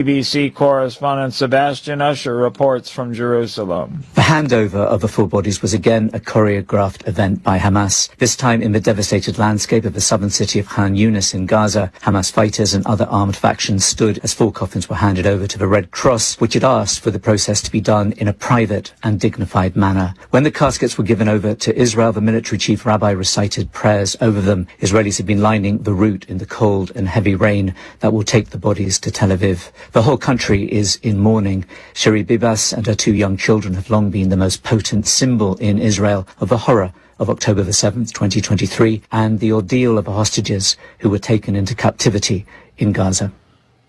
BBC correspondent Sebastian Usher reports from Jerusalem. The handover of the full bodies was again a choreographed event by Hamas, this time in the devastated landscape of the southern city of Khan Yunis in Gaza. Hamas fighters and other armed factions stood as full coffins were handed over to the Red Cross, which had asked for the process to be done in a private and dignified manner. When the caskets were given over to Israel, the military chief rabbi recited prayers over them. Israelis have been lining the route in the cold and heavy rain that will take the bodies to Tel Aviv. The whole country is in mourning. Shiri Bibas and her two young children have long been the most potent symbol in Israel of the horror of October the 7th, 2023, and the ordeal of the hostages who were taken into captivity in Gaza.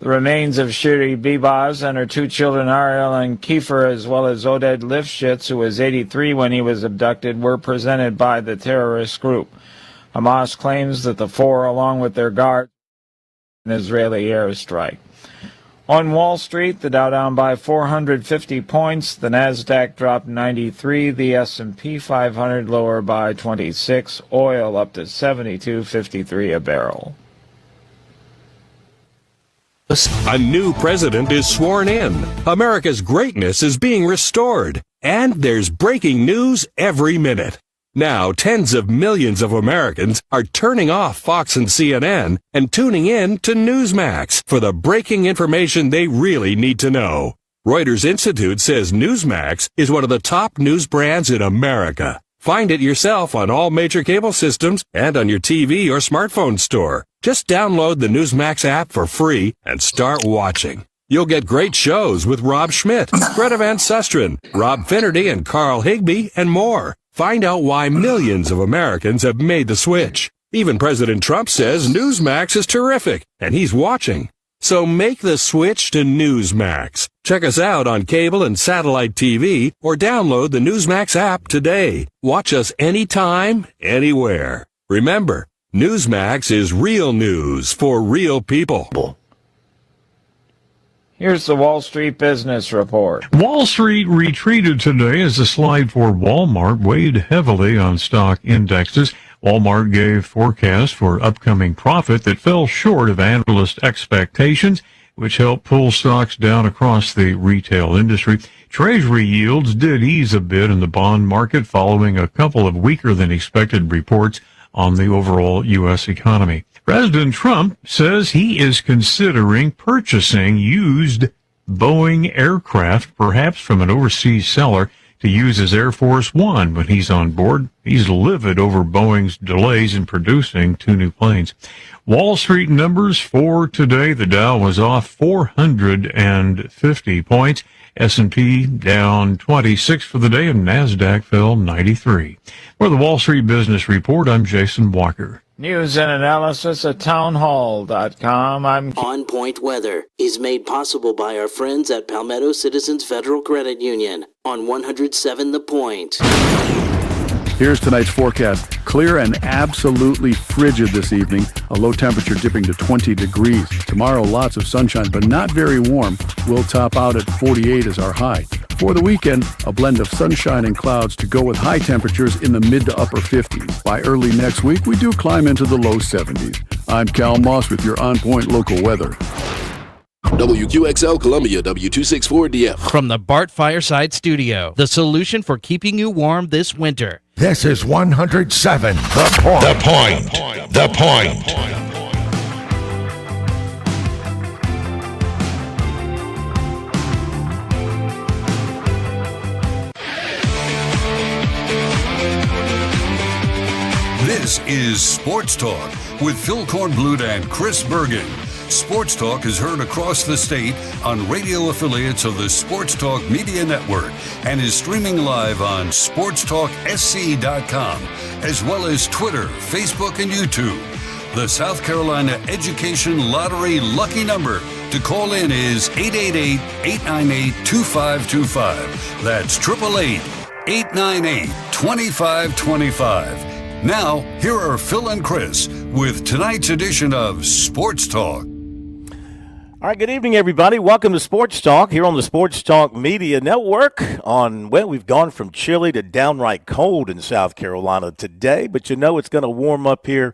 The remains of Shiri Bibas and her two children, Ariel and Kiefer, as well as Oded Lifshitz, who was 83 when he was abducted, were presented by the terrorist group. Hamas claims that the four, along with their guards, an Israeli airstrike. On Wall Street, the Dow down by 450 points, the Nasdaq dropped 93, the S&P 500 lower by 26, oil up to $72.53 a barrel. A new president is sworn in. America's greatness is being restored. And there's breaking news every minute. Now, tens of millions of Americans are turning off Fox and CNN and tuning in to Newsmax for the breaking information they really need to know. Reuters Institute says Newsmax is one of the top news brands in America. Find it yourself on all major cable systems and on your TV or smartphone store. Just download the Newsmax app for free and start watching. You'll get great shows with Rob Schmidt, Greta Van Susteren, Rob Finnerty, and Carl Higbie, and more. Find out why millions of Americans have made the switch. Even President Trump says Newsmax is terrific, and he's watching. So make the switch to Newsmax. Check us out on cable and satellite TV, or download the Newsmax app today. Watch us anytime, anywhere. Remember, Newsmax is real news for real people. Here's the Wall Street Business Report. Wall Street retreated today as the slide for Walmart weighed heavily on stock indexes. Walmart gave forecasts for upcoming profit that fell short of analyst expectations, which helped pull stocks down across the retail industry. Treasury yields did ease a bit in the bond market following a couple of weaker than expected reports on the overall U.S. economy. President Trump says he is considering purchasing used Boeing aircraft, perhaps from an overseas seller, to use as Air Force One when he's on board. He's livid over Boeing's delays in producing two new planes. Wall Street numbers for today. The Dow was off 450 points. S&P down 26 for the day, and NASDAQ fell 93. For the Wall Street Business Report, I'm Jason Walker. News and analysis at townhall.com. On Point Weather is made possible by our friends at Palmetto Citizens Federal Credit Union on 107 The Point. Here's tonight's forecast. Clear and absolutely frigid this evening. A low temperature dipping to 20 degrees. Tomorrow, lots of sunshine, but not very warm. We'll top out at 48 as our high. For the weekend, a blend of sunshine and clouds to go with high temperatures in the mid to upper 50s. By early next week, we do climb into the low 70s. I'm Cal Moss with your On Point local weather. WQXL Columbia, W264DF. From the Bart Fireside Studio, the solution for keeping you warm this winter. This is 107 The Point. The Point. The Point. This is Sports Talk with Phil Kornblut and Chris Bergen. Sports Talk is heard across the state on radio affiliates of the Sports Talk Media Network and is streaming live on SportsTalkSC.com, as well as Twitter, Facebook, and YouTube. The South Carolina Education Lottery lucky number to call in is 888-898-2525. That's 888-898-2525. Now, here are Phil and Chris with tonight's edition of Sports Talk. All right, good evening, everybody. Welcome to Sports Talk here on the Sports Talk Media Network. We've gone from chilly to downright cold in South Carolina today, but you know it's going to warm up here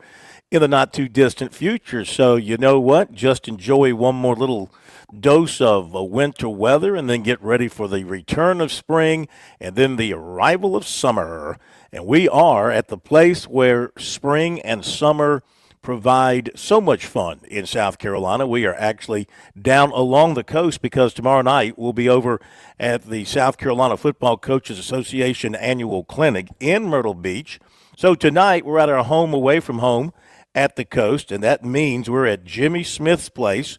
in the not-too-distant future. So you know what? Just enjoy one more little dose of winter weather and then get ready for the return of spring and then the arrival of summer. And we are at the place where spring and summer provide so much fun in South Carolina. We are actually down along the coast because tomorrow night we'll be over at the South Carolina Football Coaches Association annual clinic in Myrtle Beach. So tonight we're at our home away from home at the coast, and that means we're at Jimmy Smith's place,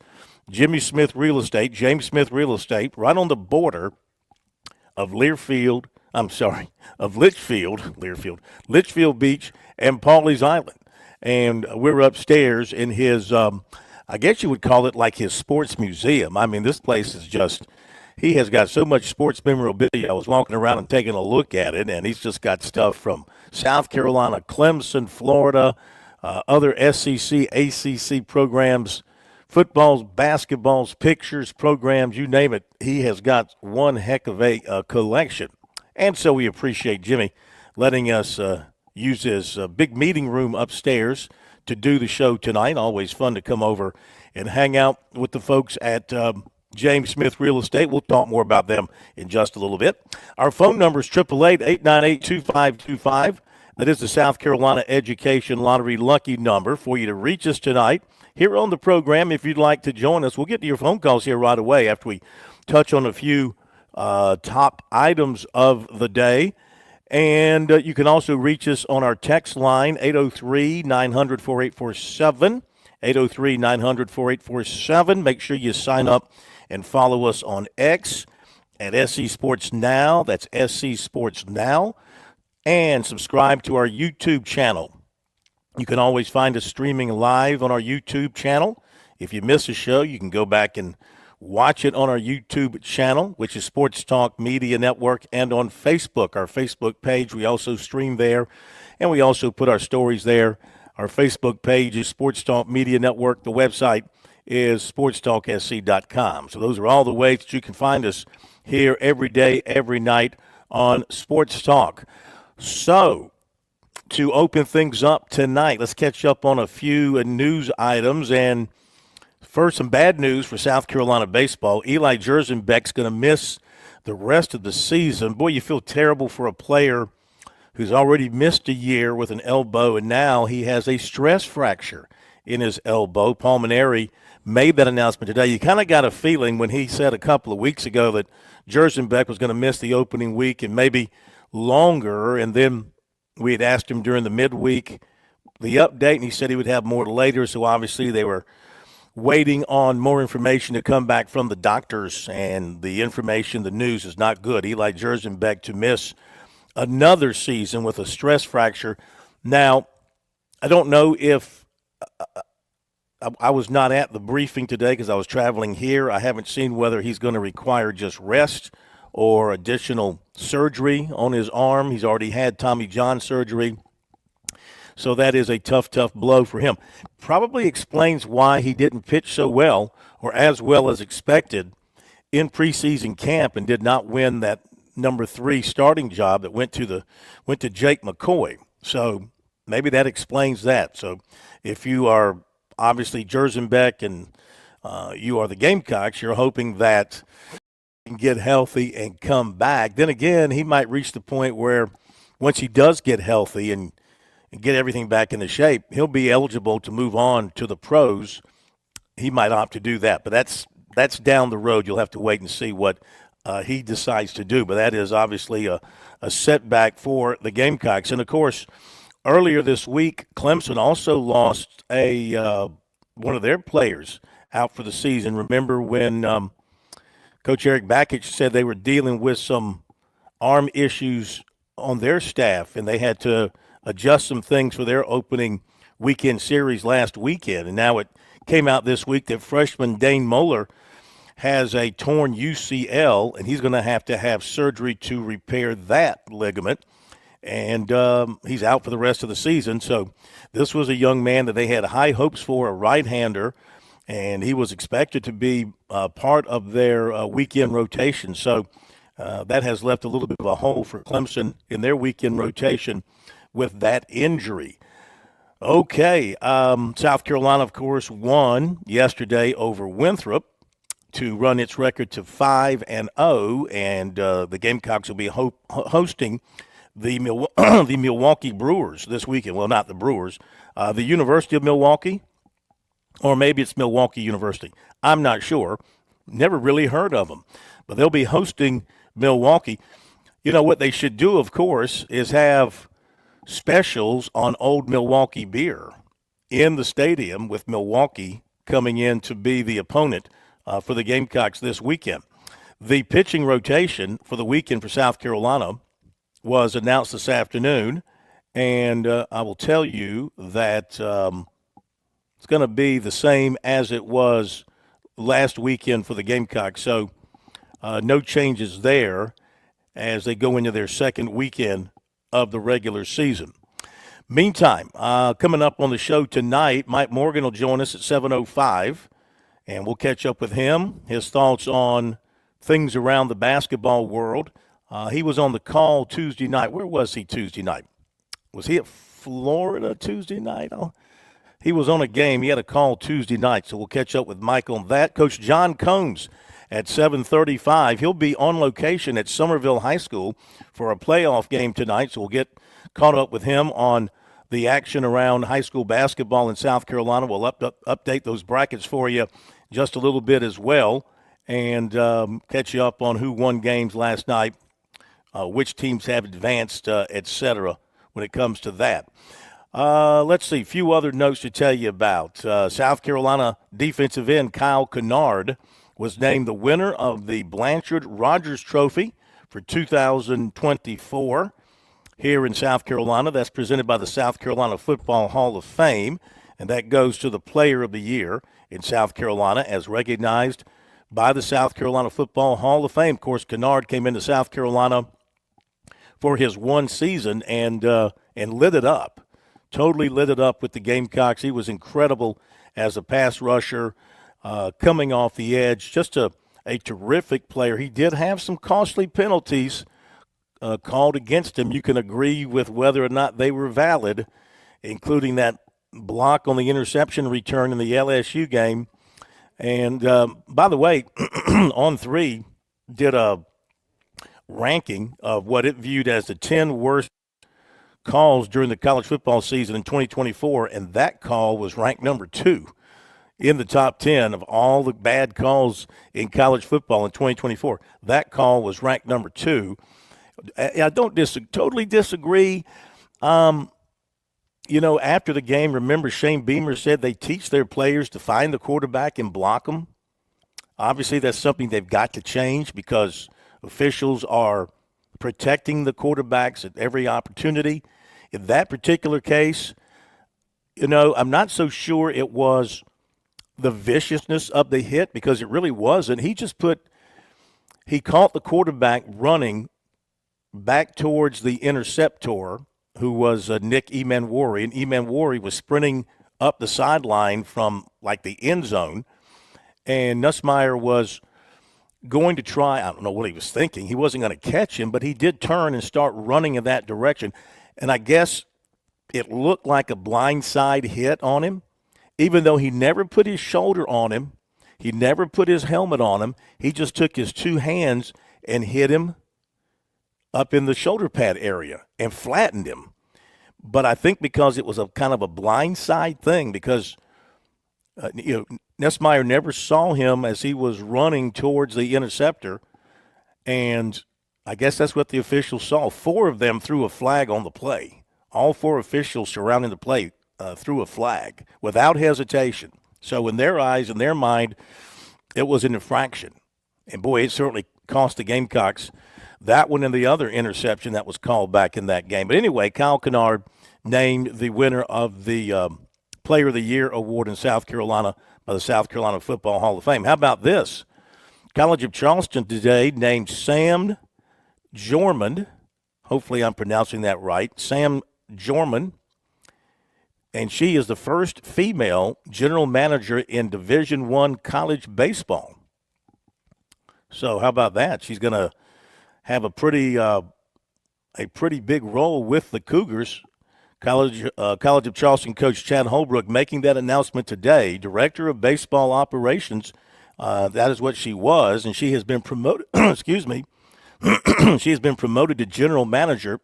Jimmy Smith Real Estate, James Smith Real Estate, right on the border of Litchfield Beach and Pawleys Island. And we're upstairs in his, I guess you would call it like his sports museum. I mean, this place is just, he has got so much sports memorabilia. I was walking around and taking a look at it, and he's just got stuff from South Carolina, Clemson, Florida, other SEC, ACC programs, footballs, basketballs, pictures, programs, you name it. He has got one heck of a collection. And so we appreciate Jimmy letting us use his big meeting room upstairs to do the show tonight. Always fun to come over and hang out with the folks at James Smith Real Estate. We'll talk more about them in just a little bit. Our phone number is 888-898-2525. That is the South Carolina Education Lottery lucky number for you to reach us tonight here on the program. If you'd like to join us, we'll get to your phone calls here right away after we touch on a few top items of the day. And you can also reach us on our text line, 803-900-4847, 803-900-4847. Make sure you sign up and follow us on X at SC Sports Now. That's SC Sports Now. And subscribe to our YouTube channel. You can always find us streaming live on our YouTube channel. If you miss a show, you can go back and watch it on our YouTube channel, which is Sports Talk Media Network, and on Facebook, our Facebook page. We also stream there, and we also put our stories there. Our Facebook page is Sports Talk Media Network. The website is SportsTalkSC.com. So those are all the ways that you can find us here every day, every night on Sports Talk. So, to open things up tonight, let's catch up on a few news items. And first, some bad news for South Carolina baseball. Eli Jersenbeck's going to miss the rest of the season. Boy, you feel terrible for a player who's already missed a year with an elbow, and now he has a stress fracture in his elbow. Paul Mainieri made that announcement today. You kind of got a feeling when he said a couple of weeks ago that Jersenbeck was going to miss the opening week and maybe longer, and then we had asked him during the midweek the update, and he said he would have more later. So obviously they were waiting on more information to come back from the doctors, and the information, the news is not good. Eli Jersenbeck to miss another season with a stress fracture. Now, I don't know if I was not at the briefing today because I was traveling here. I haven't seen whether he's going to require just rest or additional surgery on his arm. He's already had Tommy John surgery. So that is a tough blow for him. Probably explains why he didn't pitch so well or as well as expected in preseason camp and did not win that number 3 starting job that went to Jake McCoy. So maybe that explains that. So if you are obviously Jersenbeck and you are the Gamecocks, you're hoping that he can get healthy and come back. Then again, he might reach the point where once he does get healthy and get everything back into shape, he'll be eligible to move on to the pros. He might opt to do that, but that's down the road. You'll have to wait and see what he decides to do. But that is obviously a setback for the Gamecocks. And, of course, earlier this week, Clemson also lost one of their players out for the season. Remember when Coach Eric Bakich said they were dealing with some arm issues on their staff, and they had to adjust some things for their opening weekend series last weekend. And now it came out this week that freshman Dane Moeller has a torn UCL, and he's going to have surgery to repair that ligament. And he's out for the rest of the season. So this was a young man that they had high hopes for, a right-hander, and he was expected to be part of their weekend rotation. So that has left a little bit of a hole for Clemson in their weekend rotation with that injury. Okay, South Carolina, of course, won yesterday over Winthrop. to run its record to 5-0, and the Gamecocks will be hosting the the Milwaukee Brewers this weekend. Well, not the Brewers, the University of Milwaukee, or maybe it's Milwaukee University. I'm not sure. Never really heard of them, but they'll be hosting Milwaukee. You know, what they should do, of course, is have specials on Old Milwaukee beer in the stadium, with Milwaukee coming in to be the opponent for the Gamecocks this weekend. The pitching rotation for the weekend for South Carolina was announced this afternoon, and I will tell you that it's going to be the same as it was last weekend for the Gamecocks. So no changes there as they go into their second weekend of the regular season. Meantime, coming up on the show tonight, Mike Morgan will join us at 7:05, and we'll catch up with him, his thoughts on things around the basketball world. He was on the call Tuesday night. Where was he Tuesday night? Was he at Florida Tuesday night? He was on a game. He had a call Tuesday night, so we'll catch up with Mike on that. Coach John Combs at 7:35. He'll be on location at Summerville High School for a playoff game tonight, so we'll get caught up with him on the action around high school basketball in South Carolina. We'll update those brackets for you just a little bit as well, and catch you up on who won games last night, which teams have advanced, et cetera, when it comes to that. Let's see, a few other notes to tell you about. South Carolina defensive end Kyle Kennard was named the winner of the Blanchard Rogers Trophy for 2024 here in South Carolina. That's presented by the South Carolina Football Hall of Fame, and that goes to the Player of the Year in South Carolina as recognized by the South Carolina Football Hall of Fame. Of course, Kennard came into South Carolina for his one season and lit it up. Totally lit it up with the Gamecocks. He was incredible as a pass rusher, coming off the edge. Just a terrific player. He did have some costly penalties called against him. You can agree with whether or not they were valid, including that block on the interception return in the LSU game. And, by the way, On3 did a ranking of what it viewed as the 10 worst calls during the college football season in 2024, and that call was ranked number 2 in the top 10 of all the bad calls in college football in 2024. That call was ranked number 2. I don't totally disagree. You know, after the game, remember Shane Beamer said they teach their players to find the quarterback and block them. Obviously, that's something they've got to change because officials are protecting the quarterbacks at every opportunity. In that particular case, you know, I'm not so sure it was the viciousness of the hit because it really wasn't. He caught the quarterback running back towards the interceptor, who was Nick Emanwari, and Emanwari was sprinting up the sideline from like the end zone, and Nussmeier was going to try, I don't know what he was thinking. He wasn't going to catch him, but he did turn and start running in that direction. And I guess it looked like a blindside hit on him, even though he never put his shoulder on him. He never put his helmet on him. He just took his 2 hands and hit him up in the shoulder pad area and flattened him. But I think because it was a kind of a blindside thing, because Nussmeier never saw him as he was running towards the interceptor, and I guess that's what the officials saw. 4 of them threw a flag on the play. All 4 officials surrounding the play threw a flag without hesitation. So in their eyes, in their mind, it was an infraction. And, boy, it certainly cost the Gamecocks that one and the other interception that was called back in that game. But anyway, Kyle Kennard named the winner of the Player of the Year award in South Carolina by the South Carolina Football Hall of Fame. How about this? College of Charleston today named Sam Jorman. Hopefully I'm pronouncing that right. Sam Jorman. And she is the first female general manager in Division I college baseball. So how about that? She's going to have a pretty big role with the Cougars. College of Charleston coach Chad Holbrook making that announcement today. Director of Baseball Operations That is what she was, and she has been promoted. Excuse me. She has been promoted to general manager,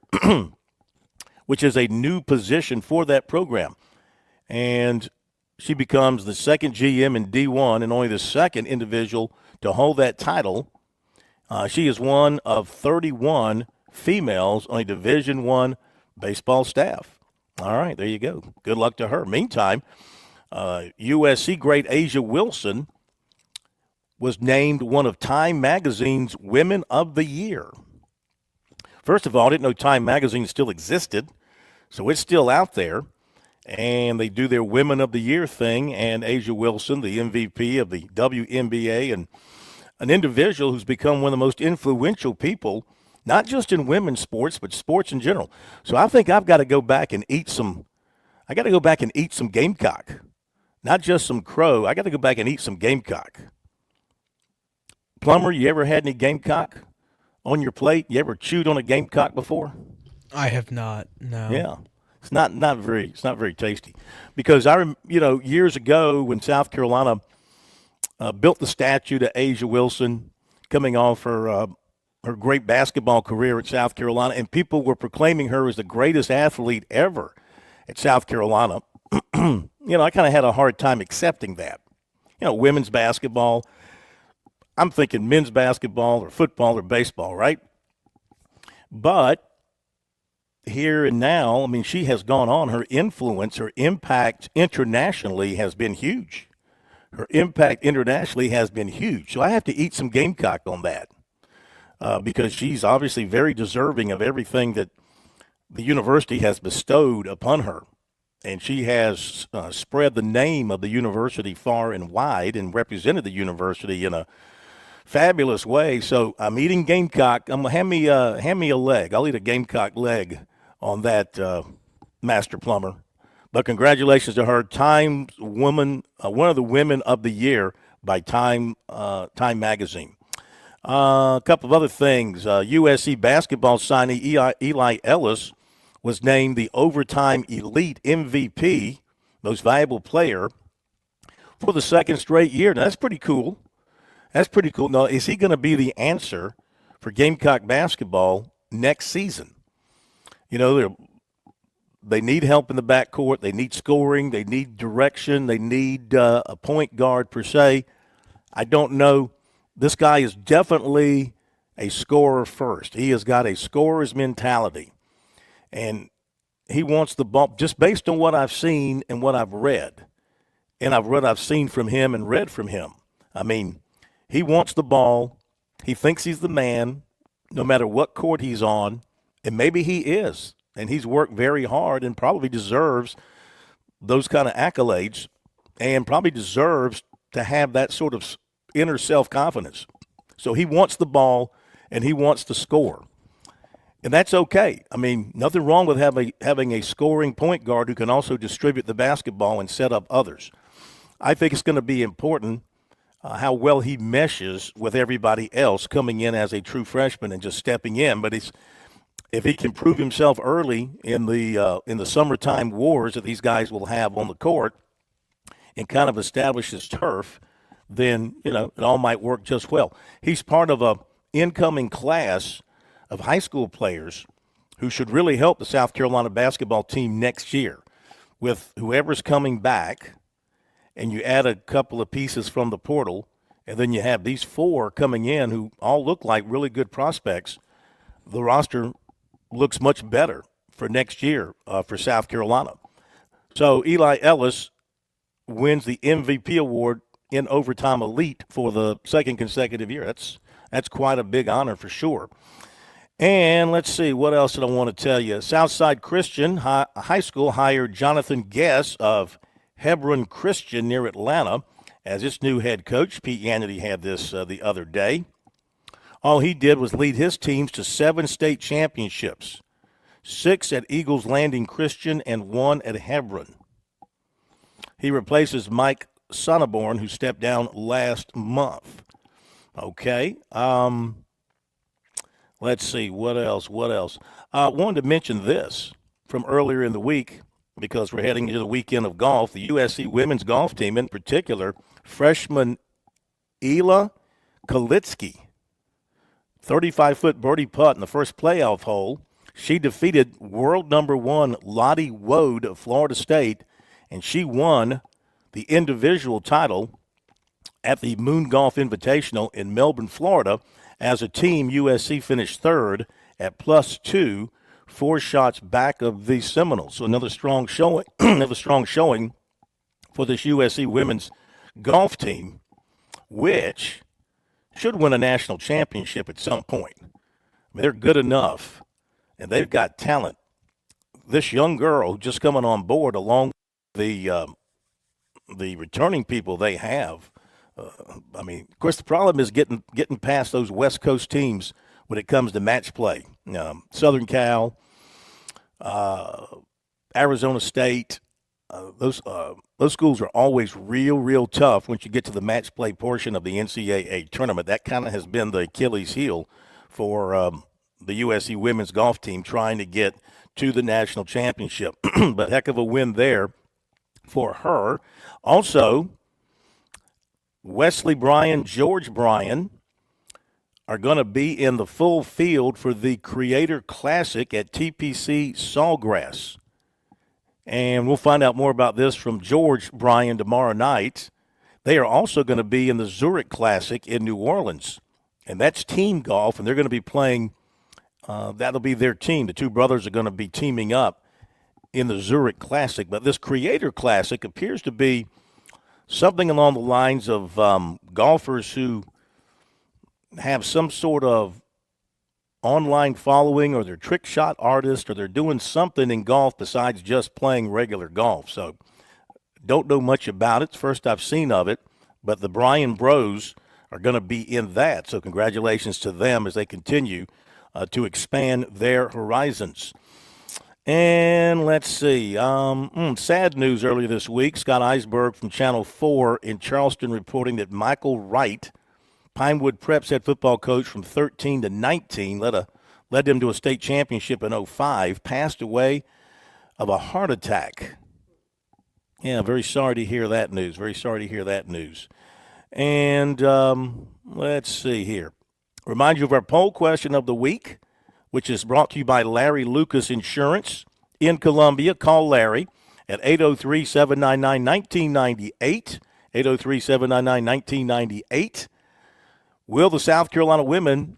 which is a new position for that program. And she becomes the second GM in D1 and only the second individual to hold that title. She is one of 31 females on a Division I baseball staff. All right, there you go. Good luck to her. Meantime, USC great Asia Wilson was named one of Time Magazine's Women of the Year. First of all, I didn't know Time Magazine still existed, so it's still out there. And they do their Women of the Year thing, and Asia Wilson, the MVP of the WNBA, and an individual who's become one of the most influential people, not just in women's sports, but sports in general. So I think I've got to go back and eat some – I got to go back and eat some Gamecock, not just some Crow. I got to go back and eat some Gamecock. Plumber, you ever had any Gamecock on your plate? You ever chewed on a Gamecock before? I have not, no. Yeah. It's not very tasty, because years ago when South Carolina built the statue to Asia Wilson, coming off her great basketball career at South Carolina, and people were proclaiming her as the greatest athlete ever at South Carolina. I kind of had a hard time accepting that. Women's basketball. I'm thinking men's basketball or football or baseball, right? But here and now, I mean, she has gone on. Her influence, her impact internationally has been huge. So I have to eat some Gamecock on that because she's obviously very deserving of everything that the university has bestowed upon her. And she has spread the name of the university far and wide and represented the university in a fabulous way. So I'm eating Gamecock. Hand me a leg. I'll eat a Gamecock leg on that, Master Plumber. But congratulations to her, Time Woman, one of the Women of the Year by Time Magazine. A couple of other things. USC basketball signee Eli Ellis was named the Overtime Elite MVP, most valuable player, for the second straight year. Now, that's pretty cool. Now, is he going to be the answer for Gamecock basketball next season? They need help in the backcourt. They need scoring. They need direction. They need a point guard per se. I don't know. This guy is definitely a scorer first. He has got a scorer's mentality. And he wants the ball, just based on what I've seen and what I've read. And I've seen from him and read from him. I mean, he wants the ball. He thinks he's the man, no matter what court he's on. And maybe he is. And he's worked very hard and probably deserves those kind of accolades and probably deserves to have that sort of inner self-confidence. So he wants the ball and he wants to score. And that's okay. I mean, nothing wrong with having a scoring point guard who can also distribute the basketball and set up others. I think it's going to be important how well he meshes with everybody else coming in as a true freshman and just stepping in. But if he can prove himself early in the summertime wars that these guys will have on the court and kind of establish his turf, then, it all might work just well. He's part of a incoming class of high school players who should really help the South Carolina basketball team next year. With whoever's coming back, and you add a couple of pieces from the portal, and then you have these four coming in who all look like really good prospects, the roster looks much better for next year for South Carolina. So Eli Ellis wins the MVP award in Overtime Elite for the second consecutive year. That's quite a big honor for sure. And let's see, what else did I want to tell you? Southside Christian High School hired Jonathan Guess of Hebron Christian near Atlanta as its new head coach. Pete Yanity had this the other day. All he did was lead his teams to 7 state championships, 6 at Eagles Landing Christian and 1 at Hebron. He replaces Mike Sonneborn, who stepped down last month. Okay. Let's see, what else? I wanted to mention this from earlier in the week because we're heading into the weekend of golf. The USC women's golf team, in particular, freshman Ela Kalitsky. 35-foot birdie putt in the first playoff hole. She defeated world number 1 Lottie Woad of Florida State, and she won the individual title at the Moon Golf Invitational in Melbourne, Florida. As a team, USC finished third at +2, 4 shots back of the Seminoles. So another strong showing, for this USC women's golf team, which should win a national championship at some point. I mean, they're good enough, and they've got talent. This young girl just coming on board, along with the returning people they have. I mean, of course, the problem is getting past those West Coast teams when it comes to match play. Southern Cal, Arizona State, those schools are always real tough once you get to the match play portion of the NCAA tournament. That kind of has been the Achilles heel for the USC women's golf team trying to get to the national championship. But heck of a win there for her. Also, Wesley Bryan, George Bryan are going to be in the full field for the Creator Classic at TPC Sawgrass. And we'll find out more about this from George Bryan tomorrow night. They are also going to be in the Zurich Classic in New Orleans. And that's team golf, and they're going to be playing, that'll be their team. The two brothers are going to be teaming up in the Zurich Classic. But this Creator Classic appears to be something along the lines of golfers who have some sort of online following, or they're trick shot artists, or they're doing something in golf besides just playing regular golf. So don't know much about it. It's the first I've seen of it, but the Bryan Bros are going to be in that. So congratulations to them as they continue to expand their horizons. And let's see. Sad news earlier this week. Scott Eisberg from Channel 4 in Charleston reporting that Michael Wright, Pinewood Prep's head football coach from 13 to 19, led them to a state championship in 2005, passed away of a heart attack. Yeah, very sorry to hear that news. Very sorry to hear that news. And let's see here. Remind you of our poll question of the week, which is brought to you by Larry Lucas Insurance in Columbia. Call Larry at 803-799-1998, 803-799-1998. Will the South Carolina women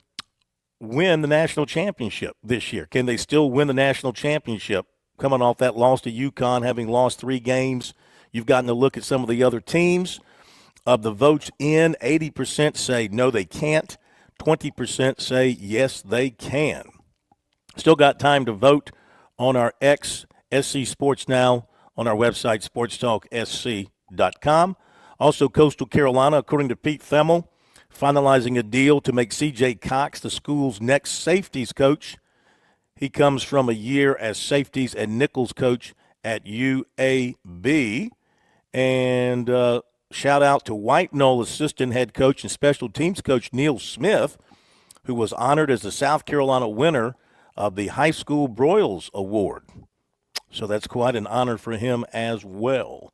win the national championship this year? Can they still win the national championship coming off that loss to UConn, having lost 3 games? You've gotten to look at some of the other teams. Of the votes in, 80% say no, they can't. 20% say yes, they can. Still got time to vote on our SC Sports Now on our website, SportsTalkSC.com. Also, Coastal Carolina, according to Pete Themmel, finalizing a deal to make C.J. Cox the school's next safeties coach. He comes from a year as safeties and nickels coach at UAB. And shout out to White Knoll assistant head coach and special teams coach Neil Smith, who was honored as the South Carolina winner of the High School Broyles Award. So that's quite an honor for him as well.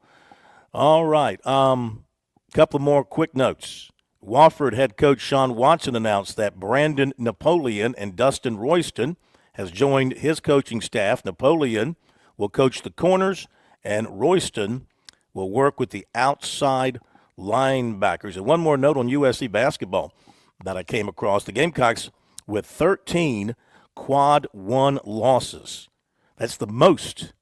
All right, couple more quick notes. Wofford head coach Sean Watson announced that Brandon Napoleon and Dustin Royston has joined his coaching staff. Napoleon will coach the corners, and Royston will work with the outside linebackers. And one more note on USC basketball that I came across. The Gamecocks with 13 quad 1 losses. That's the most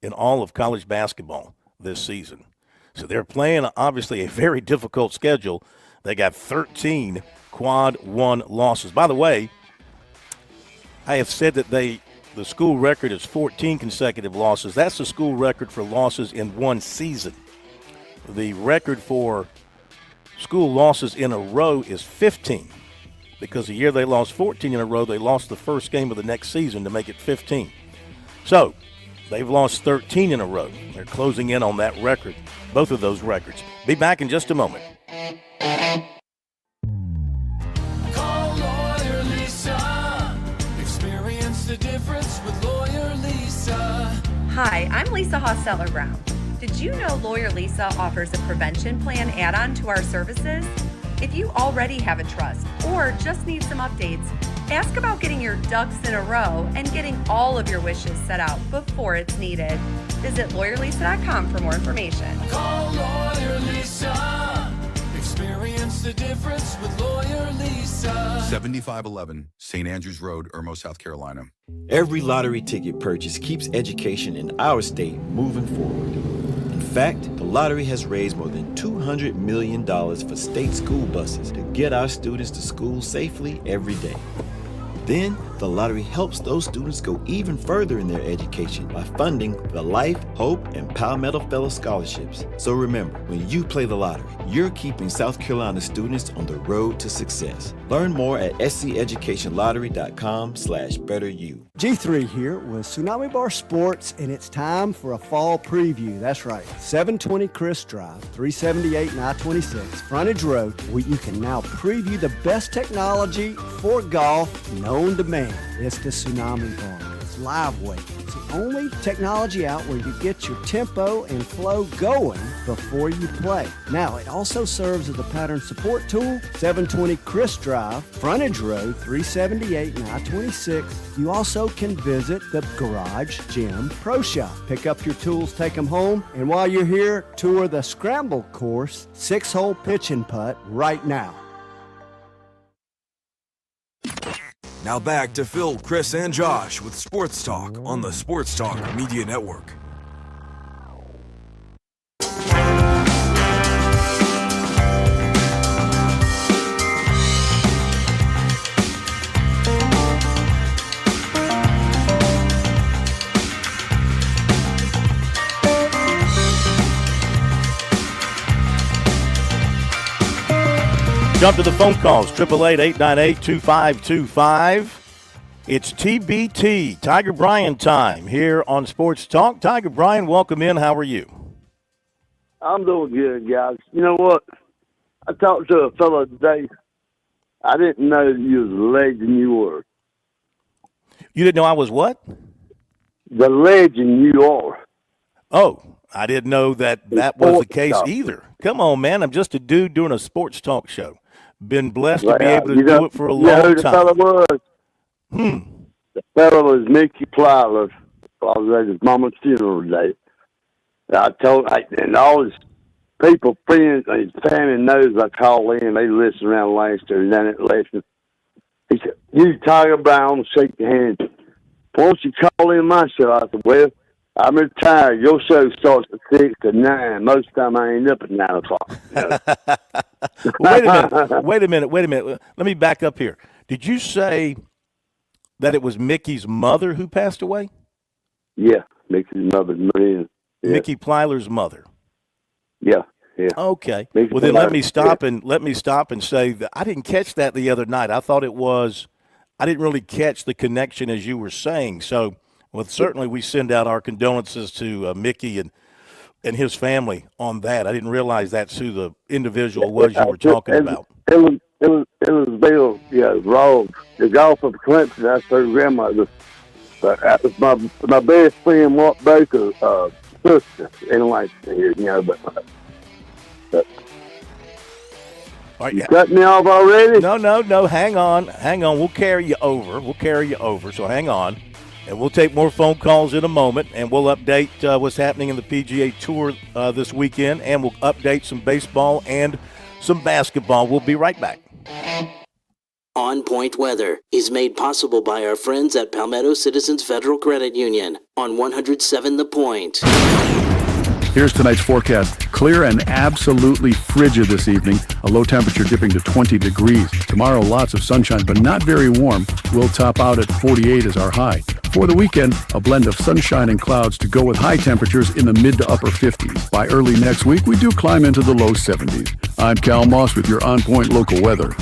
in all of college basketball this season. So they're playing, obviously, a very difficult schedule. They got 13 quad 1 losses. By the way, I have said that the school record is 14 consecutive losses. That's the school record for losses in one season. The record for school losses in a row is 15, because the year they lost 14 in a row, they lost the first game of the next season to make it 15. So they've lost 13 in a row. They're closing in on that record, both of those records. Be back in just a moment. Call Lawyer Lisa. Experience the difference with Lawyer Lisa. Hi, I'm Lisa Hosseller-Brown. Did you know Lawyer Lisa offers a prevention plan add-on to our services? If you already have a trust or just need some updates, ask about getting your ducks in a row and getting all of your wishes set out before it's needed. Visit LawyerLisa.com for more information. Call Lawyer Lisa. Experience the difference with Lawyer Lisa. 7511 St. Andrews Road, Irmo, South Carolina. Every lottery ticket purchase keeps education in our state moving forward. In fact, the lottery has raised more than $200 million for state school buses to get our students to school safely every day. Then, the lottery helps those students go even further in their education by funding the Life, Hope, and Palmetto Fellow Scholarships. So remember, when you play the lottery, you're keeping South Carolina students on the road to success. Learn more at sceducationlottery.com/betteryou. G3 here with Tsunami Bar Sports, and it's time for a fall preview. That's right, 720 Chris Drive, 378 and I-26, Frontage Road, where you can now preview the best technology for golf known to man. It's the Tsunami Bar. It's live weight. It's the only technology out where you get your tempo and flow going before you play. Now, it also serves as a pattern support tool. 720 Chris Drive, Frontage Road, 378 and I-26. You also can visit the Garage Gym Pro Shop. Pick up your tools, take them home, and while you're here, tour the Scramble Course 6-hole pitch and putt right now. Now back to Phil, Chris, and Josh with Sports Talk on the Sports Talk Media Network. Jump to the phone calls, 888-898-2525. It's TBT, Tiger Bryan time here on Sports Talk. Tiger Bryan, welcome in. How are you? I'm doing good, guys. You know what? I talked to a fellow today. I didn't know you was the legend you were. You didn't know I was what? The legend you are. Oh, I didn't know that was the case either. Come on, man. I'm just a dude doing a sports talk show. Been blessed to be able to do it for a long time. You know who the fellow was? The fellow was Mickey Plyler. I was at his mama's funeral today. And all his people, friends, and his family knows I call in. They listen around Lancaster and down at Lexington. He said, "You Tiger Brown, shake your hand. Why don't you call in my show?" I said, "Well, I'm retired. Your show starts at 6 to 9. Most of the time I ain't up at 9 o'clock. You know? Wait a minute. Let me back up here. Did you say that it was Mickey's mother who passed away? Yeah, Mickey's mother, Maria. Yeah. Mickey Plyler's mother. Yeah. Okay. Mickey well, then Plyler, let me stop and say that I didn't catch that the other night. I thought I didn't really catch the connection as you were saying. So, well, certainly we send out our condolences to Mickey and his family on that. I didn't realize that's who the individual was you were talking about. It was Bill, Ross, the golf of Clemson. That's her grandmother. But that was my best friend, Mark Baker's sister. Anyway, you know, but right, you cut me off already? No. Hang on. We'll carry you over. So hang on. And we'll take more phone calls in a moment, and we'll update what's happening in the PGA Tour this weekend, and we'll update some baseball and some basketball. We'll be right back. On Point Weather is made possible by our friends at Palmetto Citizens Federal Credit Union on 107 The Point. Here's tonight's forecast. Clear and absolutely frigid this evening. A low temperature dipping to 20 degrees. Tomorrow, lots of sunshine, but not very warm. We'll top out at 48 as our high. For the weekend, a blend of sunshine and clouds to go with high temperatures in the mid to upper 50s. By early next week, we do climb into the low 70s. I'm Cal Moss with your On Point local weather.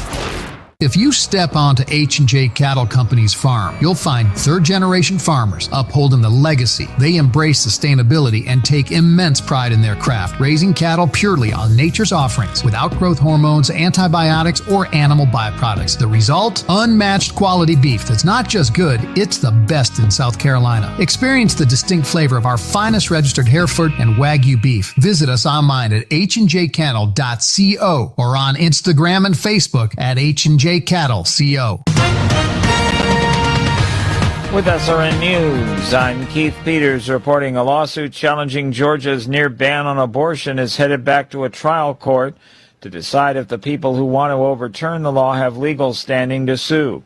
If you step onto H&J Cattle Company's farm, you'll find third-generation farmers upholding the legacy. They embrace sustainability and take immense pride in their craft, raising cattle purely on nature's offerings, without growth hormones, antibiotics, or animal byproducts. The result? Unmatched quality beef that's not just good, it's the best in South Carolina. Experience the distinct flavor of our finest registered Hereford and Wagyu beef. Visit us online at hdjcattle.co or on Instagram and Facebook at H&J Cattle CO. With SRN News, I'm Keith Peters reporting a lawsuit challenging Georgia's near ban on abortion is headed back to a trial court to decide if the people who want to overturn the law have legal standing to sue.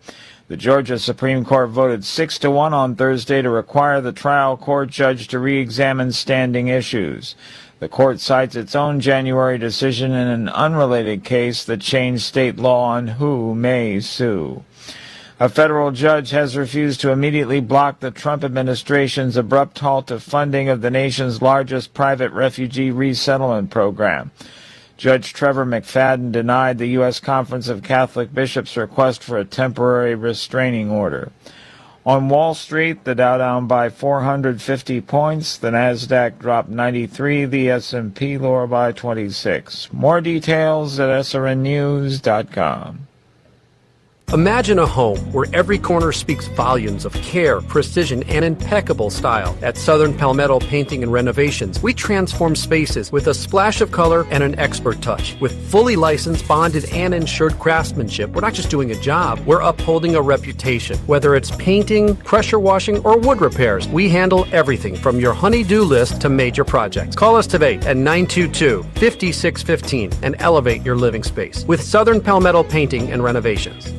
The Georgia Supreme Court voted 6-1 on Thursday to require the trial court judge to re-examine standing issues. The court cites its own January decision in an unrelated case that changed state law on who may sue. A federal judge has refused to immediately block the Trump administration's abrupt halt to funding of the nation's largest private refugee resettlement program. Judge Trevor McFadden denied the U.S. Conference of Catholic Bishops' request for a temporary restraining order. On Wall Street, the Dow down by 450 points, the Nasdaq dropped 93, the S&P lower by 26. More details at srnnews.com. Imagine a home where every corner speaks volumes of care, precision, and impeccable style. At Southern Palmetto Painting and Renovations, we transform spaces with a splash of color and an expert touch. With fully licensed, bonded, and insured craftsmanship, we're not just doing a job, we're upholding a reputation. Whether it's painting, pressure washing, or wood repairs, we handle everything from your honey-do list to major projects. Call us today at 922-5615 and elevate your living space with Southern Palmetto Painting and Renovations.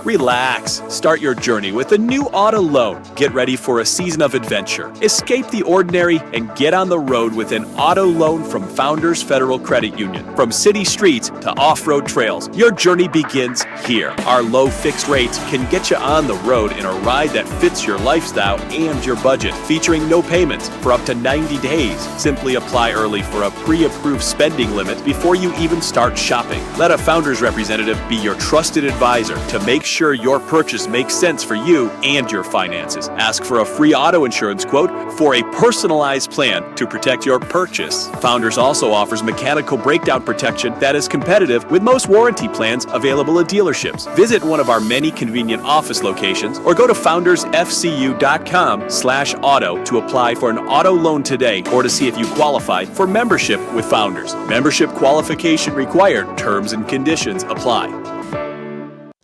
Relax. Start your journey with a new auto loan. Get ready for a season of adventure. Escape the ordinary and get on the road with an auto loan from Founders Federal Credit Union. From city streets to off-road trails, your journey begins here. Our low fixed rates can get you on the road in a ride that fits your lifestyle and your budget, featuring no payments for up to 90 days. Simply apply early for a pre-approved spending limit before you even start shopping. Let a Founders representative be your trusted advisor to make sure your purchase makes sense for you and your finances. Ask for a free auto insurance quote for a personalized plan to protect your purchase. Founders also offers mechanical breakdown protection that is competitive with most warranty plans available at dealerships. Visit one of our many convenient office locations or go to foundersfcu.com/auto to apply for an auto loan today or to see if you qualify for membership with Founders. Membership qualification required. Terms and conditions apply.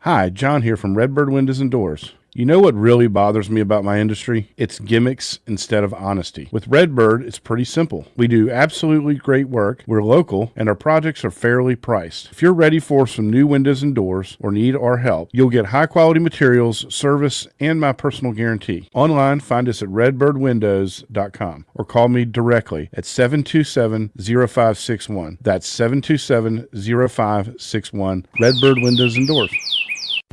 Hi, John here from Redbird Windows and Doors. You know what really bothers me about my industry? It's gimmicks instead of honesty. With Redbird, it's pretty simple. We do absolutely great work, we're local, and our projects are fairly priced. If you're ready for some new windows and doors or need our help, you'll get high-quality materials, service, and my personal guarantee. Online, find us at redbirdwindows.com or call me directly at 727-0561. That's 727-0561. Redbird Windows and Doors.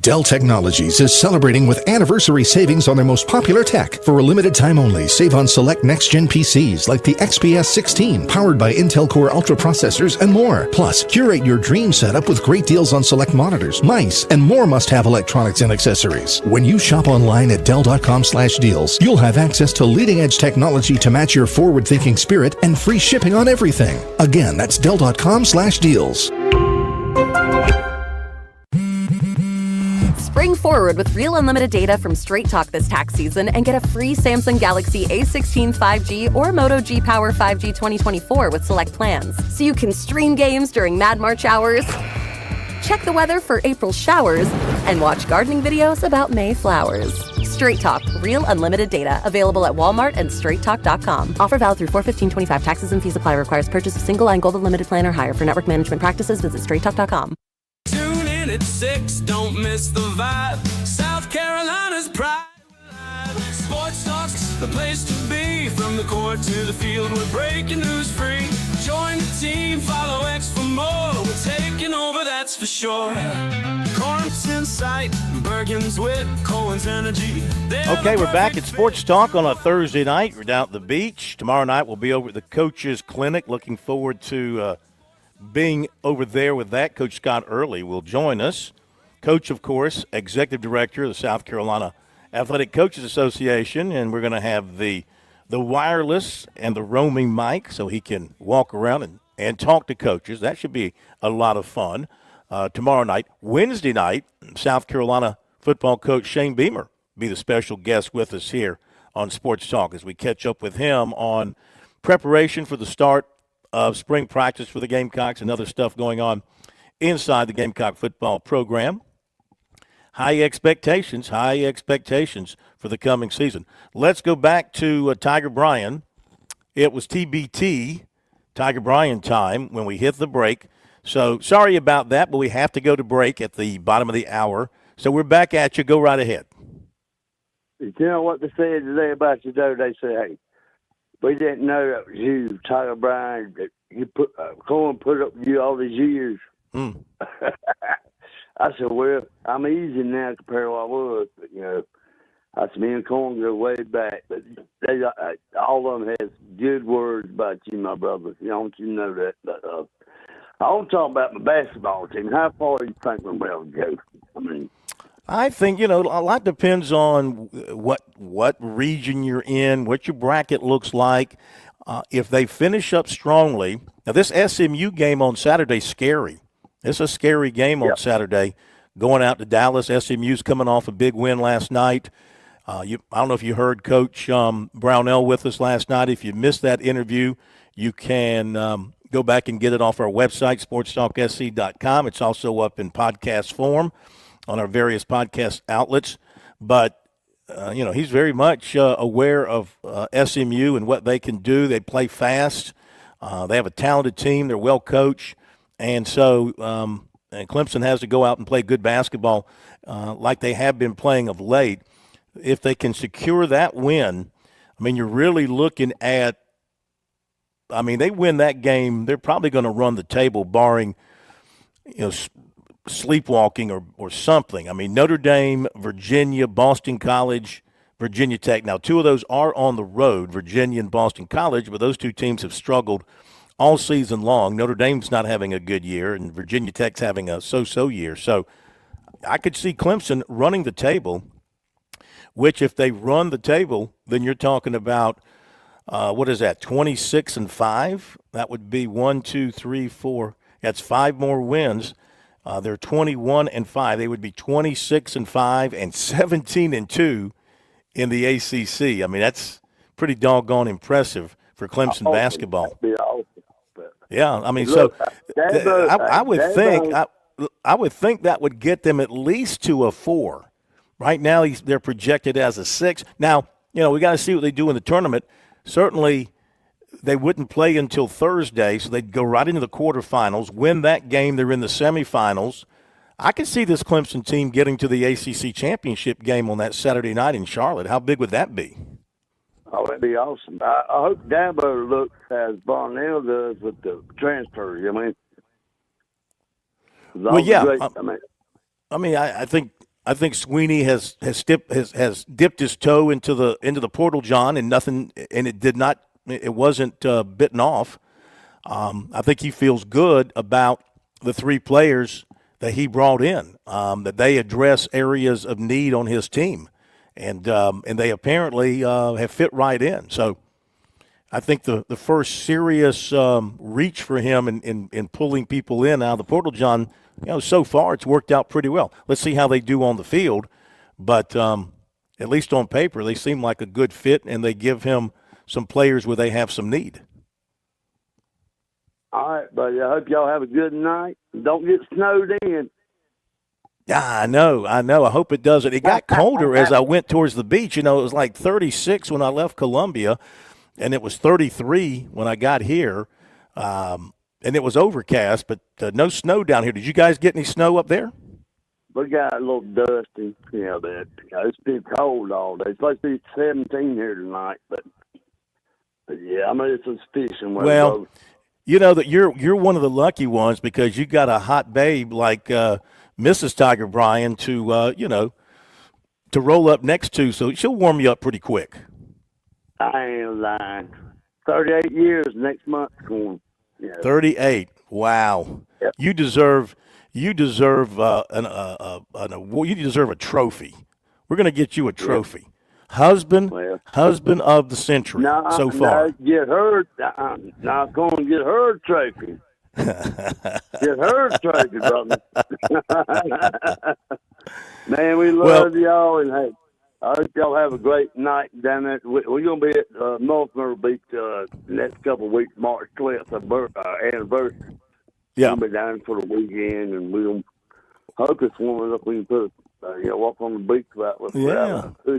Dell Technologies is celebrating with anniversary savings on their most popular tech. For a limited time only, save on select next-gen PCs like the XPS 16, powered by Intel Core Ultra processors and more. Plus, curate your dream setup with great deals on select monitors, mice, and more must-have electronics and accessories. When you shop online at Dell.com/deals, you'll have access to leading-edge technology to match your forward-thinking spirit and free shipping on everything. Again, that's Dell.com/deals. Spring forward with real unlimited data from Straight Talk this tax season and get a free Samsung Galaxy A16 5G or Moto G Power 5G 2024 with select plans. So you can stream games during Mad March hours, check the weather for April showers, and watch gardening videos about May flowers. Straight Talk, real unlimited data. Available at Walmart and StraightTalk.com. Offer valid through 4/15/25. Taxes and fees apply. Requires purchase of single line gold unlimited plan or higher. For network management practices, visit StraightTalk.com. Tune in at 6, don't miss the vibe. South Carolina's pride. Sports Talk's the place to be. From the court to the field, we're breaking news free. Join the team, follow X for more. We're taking over, that's for sure. Corn's insight, Bergen's wit, Cohen's energy. Okay, we're back at Sports Talk on a Thursday night. We're down at the beach. Tomorrow night we'll be over at the Coaches Clinic. Looking forward to being over there with that, Coach Scott Early will join us. Coach, of course, Executive Director of the South Carolina Athletic Coaches Association, and we're going to have the wireless and the roaming mic so he can walk around and talk to coaches. That should be a lot of fun. Tomorrow night, Wednesday night, South Carolina football coach Shane Beamer be the special guest with us here on Sports Talk as we catch up with him on preparation for the start of spring practice for the Gamecocks and other stuff going on inside the Gamecock football program. High expectations for the coming season. Let's go back to Tiger Bryan. It was TBT, Tiger Bryan time, when we hit the break. So sorry about that, but we have to go to break at the bottom of the hour. So we're back at you. Go right ahead. You know what they said today about you, though? They said, hey, we didn't know that was you, Tiger Bryan, that you Cohen put up with you all these years. I said, well, I'm easy now compared to what I was. But, I said, me and Cohen go way back. But they, all of them has good words about you, my brother. I want you to know that. But I want to talk about my basketball team. How far do you think we're going to go? I think, a lot depends on what region you're in, what your bracket looks like. If they finish up strongly. Now, this SMU game on Saturday is scary. It's a scary game on Saturday, going out to Dallas. SMU's coming off a big win last night. I don't know if you heard Coach Brownell with us last night. If you missed that interview, you can go back and get it off our website, SportsTalkSC.com. It's also up in podcast form on our various podcast outlets. But, he's very much aware of SMU and what they can do. They play fast. They have a talented team. They're well coached. And so and Clemson has to go out and play good basketball like they have been playing of late. If they can secure that win, you're really looking at they win that game, they're probably going to run the table barring, sleepwalking or something. Notre Dame, Virginia, Boston College, Virginia Tech. Now, two of those are on the road, Virginia and Boston College, but those two teams have struggled all season long. Notre Dame's not having a good year, and Virginia Tech's having a so-so year. So I could see Clemson running the table, which if they run the table, then you're talking about, 26-5? That would be 1, 2, 3, 4. That's 5 more wins. They're 21-5. They would be 26-5 and 17-2 in the ACC. That's pretty doggone impressive for Clemson basketball. Yeah, I would think that would get them at least to a 4. Right now, they're projected as a 6. Now, we got to see what they do in the tournament. Certainly, they wouldn't play until Thursday, so they'd go right into the quarterfinals. Win that game, they're in the semifinals. I can see this Clemson team getting to the ACC championship game on that Saturday night in Charlotte. How big would that be? Oh, that'd be awesome. I hope Dabo looks as Barnell does with the transfers. I think Sweeney has dipped his toe into the portal, John, and it wasn't bitten off. I think he feels good about the 3 players that he brought in, that they address areas of need on his team, and they apparently have fit right in. So I think the first serious reach for him in pulling people in out of the portal, John, so far it's worked out pretty well. Let's see how they do on the field, but at least on paper they seem like a good fit, and they give him some players where they have some need. All right, buddy. I hope y'all have a good night. Don't get snowed in. Yeah, I know. I hope it doesn't. It got colder as I went towards the beach. It was like 36 when I left Columbia, and it was 33 when I got here. And it was overcast, but no snow down here. Did you guys get any snow up there? We got a little dusty, but it's been cold all day. It's supposed to be 17 here tonight, but yeah, it's suspicion. Well, that you're one of the lucky ones because you got a hot babe like Mrs. Tiger Bryan to roll up next to, so she'll warm you up pretty quick. I ain't lying. 38 years next month. 38. Wow. Yep. You deserve an award. You deserve a trophy. We're going to get you a trophy. Husband of the century so far. Get her. Not going to get her trophy. Get her trophy, brother. Man, we love y'all, and hey, I hope y'all have a great night down there. We're going to be at North Myrtle Beach next couple of weeks, March 12th, our anniversary. Yeah. We'll be down for the weekend, and we'll hope it's warm enough we can put walk on the beach about with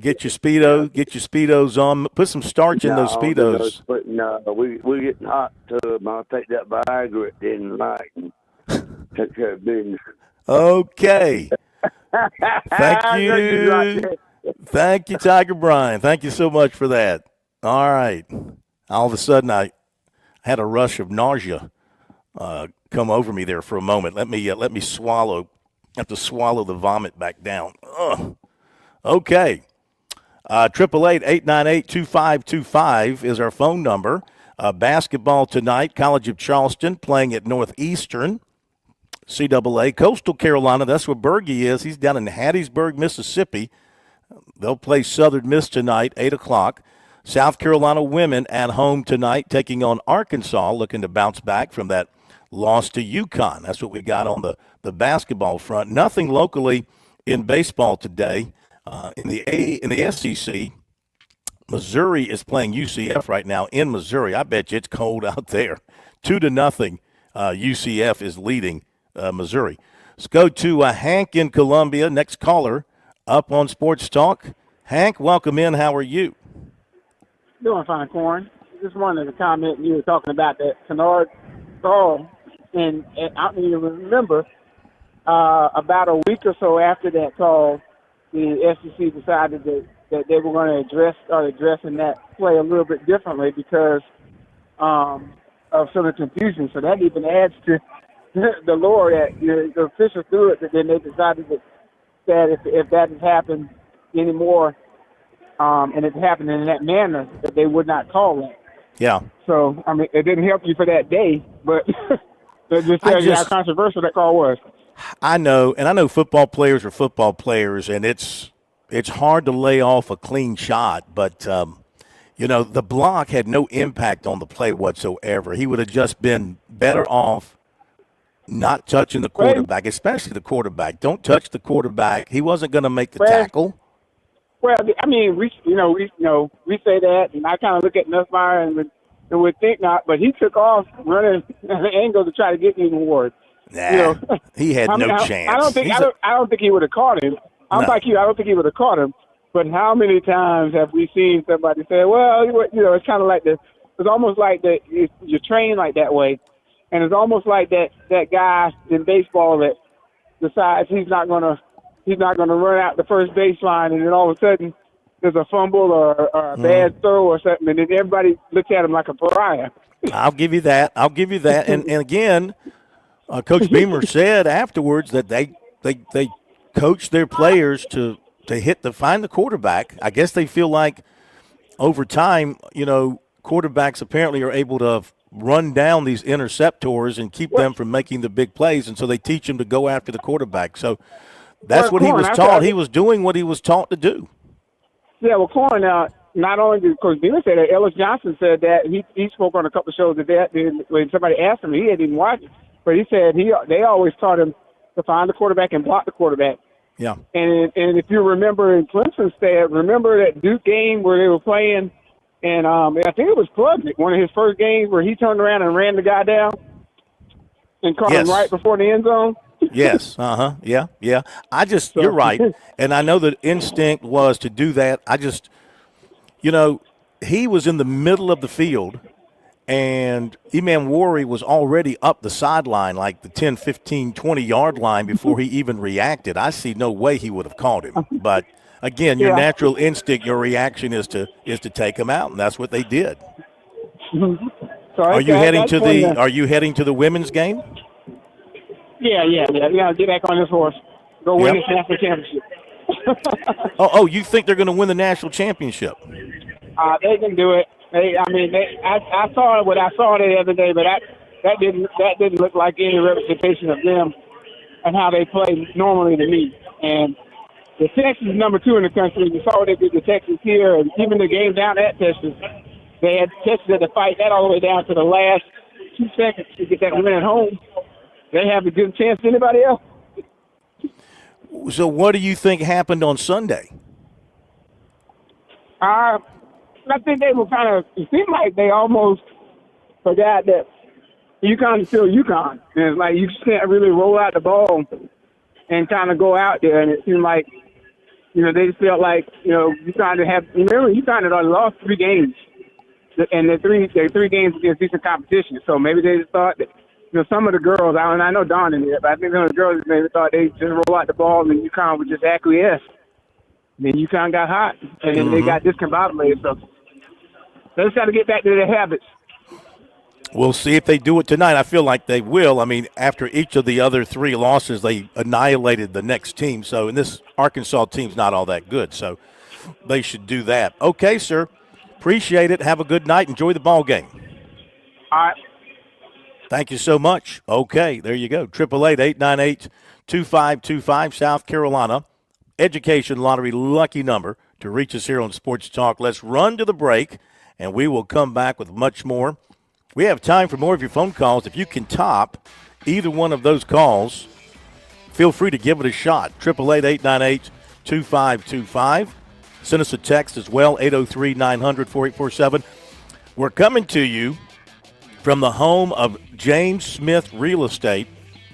Get your Speedos on. Put some starch in those Speedos. We're getting hot tub. I'll take that Viagra at the end of the night and take care of business. Okay. Thank you. Thank you, Tiger Brian. Thank you so much for that. All right. All of a sudden, I had a rush of nausea come over me there for a moment. Let me swallow. I have to swallow the vomit back down. Ugh. Okay. 888-898-2525 is our phone number. Basketball tonight, College of Charleston playing at Northeastern. CAA, Coastal Carolina, that's where Berge is. He's down in Hattiesburg, Mississippi. They'll play Southern Miss tonight, 8 o'clock. South Carolina women at home tonight taking on Arkansas, looking to bounce back from that loss to UConn. That's what we got on the basketball front. Nothing locally in baseball today. In the SEC, Missouri is playing UCF right now in Missouri. I bet you it's cold out there. 2-0. UCF is leading Missouri. Let's go to Hank in Columbia. Next caller up on Sports Talk. Hank, welcome in. How are you? Doing fine, Corn. Just wanted to comment. You were talking about that Kennard call, and I don't even remember. About a week or so after that call, the SEC decided that they were going to start addressing that play a little bit differently because of some of the confusion. So that even adds to the lore that the officials threw it, but then they decided that if that had happened anymore, and it happened in that manner, that they would not call it. Yeah. So, I mean, it didn't help you for that day, but it just tells you how controversial that call was. I know, and I know football players are football players, and it's hard to lay off a clean shot, but, the block had no impact on the play whatsoever. He would have just been better off not touching the quarterback, especially the quarterback. Don't touch the quarterback. He wasn't going to make the tackle. Well, I mean, we say that, and I kind of look at Nussmeier and would think not, but he took off running an angle to try to get the award. Nah, he had no chance. I don't think he would have caught him. I'm like you. I don't think he would have caught him. But how many times have we seen somebody say, "Well, it's kind of like it's almost like that you're trained like that way," and it's almost like that guy in baseball that decides he's not gonna run out the first baseline, and then all of a sudden there's a fumble or a bad throw or something, and then everybody looks at him like a pariah. I'll give you that. And again, Coach Beamer said afterwards that they coach their players to find the quarterback. I guess they feel like over time, quarterbacks apparently are able to run down these interceptors and keep them from making the big plays, and so they teach them to go after the quarterback. So that's what he was taught. He was doing what he was taught to do. Yeah, well, Corn, not only did Coach Beamer say that, Ellis Johnson said that. He spoke on a couple of shows that when somebody asked him, he hadn't even watched it, but he said they always taught him to find the quarterback and block the quarterback. Yeah. And if you remember in Clemson's stat, remember that Duke game where they were playing, and I think it was Klubnik, one of his first games where he turned around and ran the guy down and caught him right before the end zone? Yes. Yeah. You're right. And I know the instinct was to do that. He was in the middle of the field, and Eman Wari was already up the sideline, like the 10, 15, 20-yard line before he even reacted. I see no way he would have caught him. But, again, your natural instinct, your reaction is to take him out, and that's what they did. Are you heading to the women's game? Yeah. Get back on this horse. Go win this national championship. You think they're going to win the national championship? They can do it. I saw what I saw the other day, but that didn't look like any representation of them and how they play normally to me. And the Texas is number 2 in the country. You saw what they did to Texas here, and even the game down at Texas, they had Texas had to fight that all the way down to the last 2 seconds to get that win at home. They have a good chance to anybody else. So what do you think happened on Sunday? I think they were it seemed like they almost forgot that UConn is still UConn. And it's like you just can't really roll out the ball and kind of go out there. And it seemed like, they just felt like, UConn had already lost 3 games. And they're 3 games against decent competition. So maybe they just thought that, some of the girls, I know Dawn in there, but I think some of the girls maybe thought they just roll out the ball and UConn would just acquiesce. And then UConn got hot, and then they got discombobulated. So they just got to get back to their habits. We'll see if they do it tonight. I feel like they will. I mean, after each of the other 3 losses, they annihilated the next team. So, and this Arkansas team's not all that good. So they should do that. Okay, sir. Appreciate it. Have a good night. Enjoy the ball game. All right. Thank you so much. Okay, there you go. 888-898-2525, South Carolina. Education Lottery lucky number to reach us here on Sports Talk. Let's run to the break, and we will come back with much more. We have time for more of your phone calls. If you can top either one of those calls, feel free to give it a shot. 888-898-2525. Send us a text as well, 803-900-4847. We're coming to you from the home of James Smith Real Estate,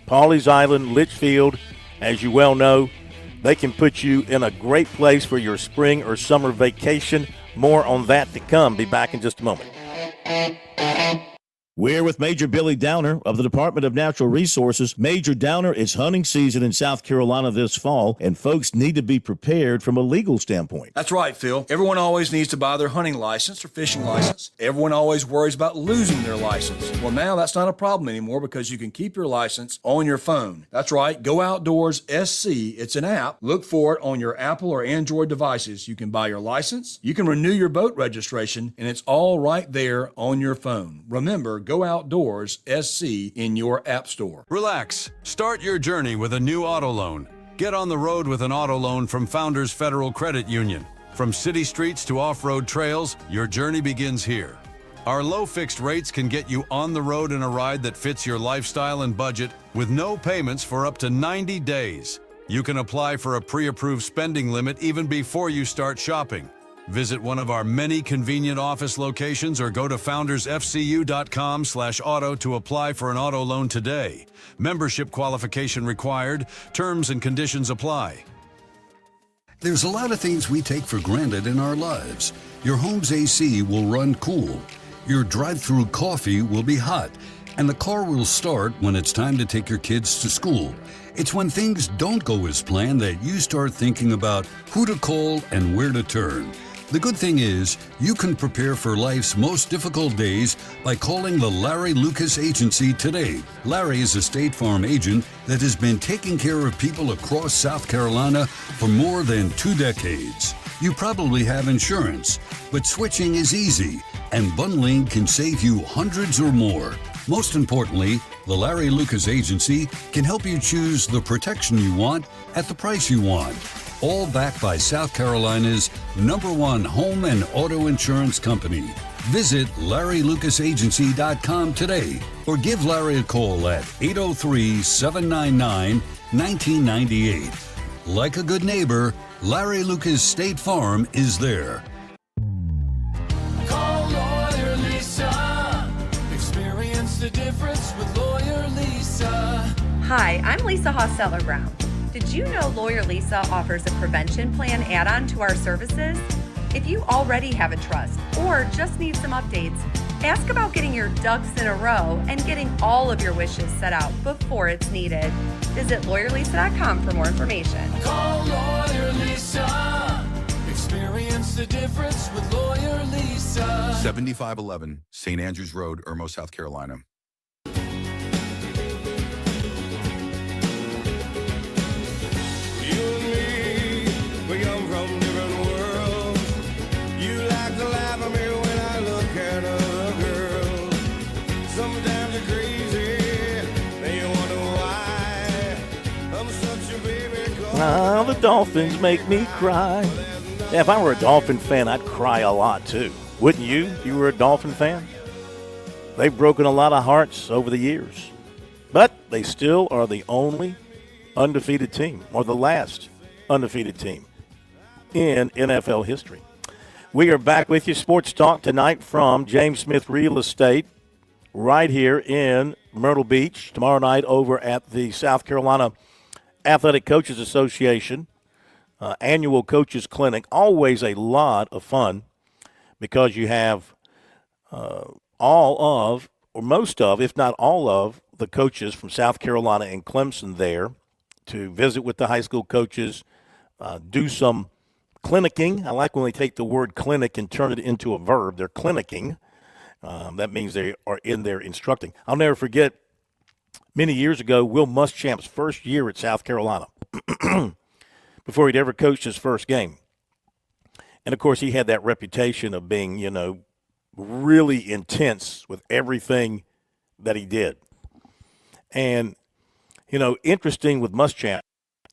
Pawleys Island, Litchfield. As you well know, they can put you in a great place for your spring or summer vacation. More on that to come. Be back in just a moment. We're with Major Billy Downer of the Department of Natural Resources. Major Downer, it's hunting season in South Carolina this fall, and folks need to be prepared from a legal standpoint. That's right, Phil. Everyone always needs to buy their hunting license or fishing license. Everyone always worries about losing their license. Well, now that's not a problem anymore because you can keep your license on your phone. That's right. Go Outdoors SC. It's an app. Look for it on your Apple or Android devices. You can buy your license. You can renew your boat registration, and it's all right there on your phone. Remember, Go Outdoors SC in your app store. Relax. Start your journey with a new auto loan. Get on the road with an auto loan from Founders Federal Credit Union. From city streets to off-road trails, your journey begins here. Our low fixed rates can get you on the road in a ride that fits your lifestyle and budget with no payments for up to 90 days. You can apply for a pre-approved spending limit even before you start shopping. Visit one of our many convenient office locations or go to foundersfcu.com/auto to apply for an auto loan today. Membership qualification required. Terms and conditions apply. There's a lot of things we take for granted in our lives. Your home's AC will run cool. Your drive-through coffee will be hot. And the car will start when it's time to take your kids to school. It's when things don't go as planned that you start thinking about who to call and where to turn. The good thing is, you can prepare for life's most difficult days by calling the Larry Lucas Agency today. Larry is a State Farm agent that has been taking care of people across South Carolina for more than 2 decades. You probably have insurance, but switching is easy, and bundling can save you hundreds or more. Most importantly, the Larry Lucas Agency can help you choose the protection you want at the price you want. All backed by South Carolina's #1 home and auto insurance company. Visit LarryLucasAgency.com today or give Larry a call at 803-799-1998. Like a good neighbor, Larry Lucas State Farm is there. Call Lawyer Lisa. Experience the difference with Lawyer Lisa. Hi, I'm Lisa Hosseller-Brown. Did you know Lawyer Lisa offers a prevention plan add-on to our services? If you already have a trust or just need some updates, ask about getting your ducks in a row and getting all of your wishes set out before it's needed. Visit lawyerlisa.com for more information. Call Lawyer Lisa. Experience the difference with Lawyer Lisa. 7511 St. Andrews Road, Irmo, South Carolina. Sometimes you're crazy. Oh, the Dolphins make me cry. Yeah, if I were a Dolphin fan, I'd cry a lot too. Wouldn't you if you were a Dolphin fan? They've broken a lot of hearts over the years. But they still are the only undefeated team, or the last undefeated team in NFL history. We are back with you, Sports Talk, tonight from James Smith Real Estate, right here in Myrtle Beach. Tomorrow night over at the South Carolina Athletic Coaches Association annual coaches clinic. Always a lot of fun because you have all of, or most of, if not all of, the coaches from South Carolina and Clemson there to visit with the high school coaches, do some clinicking. I like when they take the word clinic and turn it into a verb. They're clinicking. That means they are in there instructing. I'll never forget, many years ago, Will Muschamp's first year at South Carolina, before he'd ever coached his first game. And, of course, he had that reputation of being, really intense with everything that he did. And, interesting with Muschamp,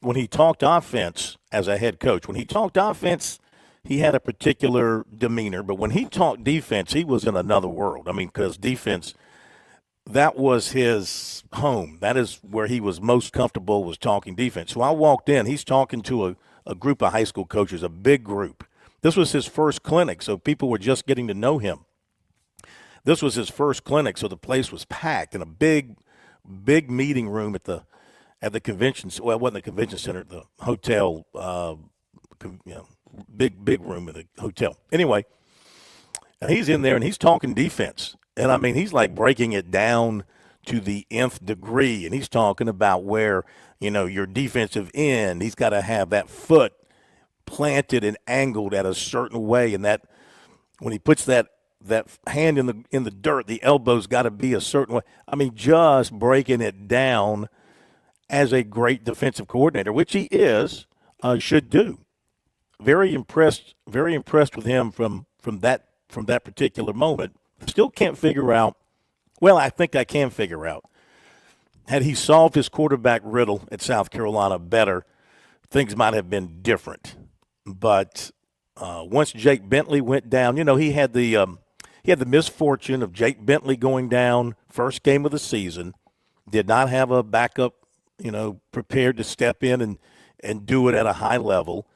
when he talked offense as a head coach, when he talked offense, he had a particular demeanor. But when he talked defense, he was in another world. I mean, because defense, that was his home. That is where he was most comfortable, was talking defense. So I walked in. He's talking to a group of high school coaches, a big group. This was his first clinic, so people were just getting to know him. This was his first clinic, so the place was packed in a big meeting room at the convention. Well, it wasn't the convention center, the hotel. Big room at the hotel. Anyway, he's in there and he's talking defense, and I mean he's like breaking it down to the nth degree, and he's talking about where your defensive end, he's got to have that foot planted and angled at a certain way, and that when he puts that hand in the dirt, the elbow's got to be a certain way. I mean, just breaking it down as a great defensive coordinator, which he is, should do. Very impressed with him from that particular moment. Still can't figure out. Well, I think I can figure out. Had he solved his quarterback riddle at South Carolina better, things might have been different. But once Jake Bentley went down, he had the misfortune of Jake Bentley going down first game of the season. Did not have a backup, prepared to step in and do it at a high level.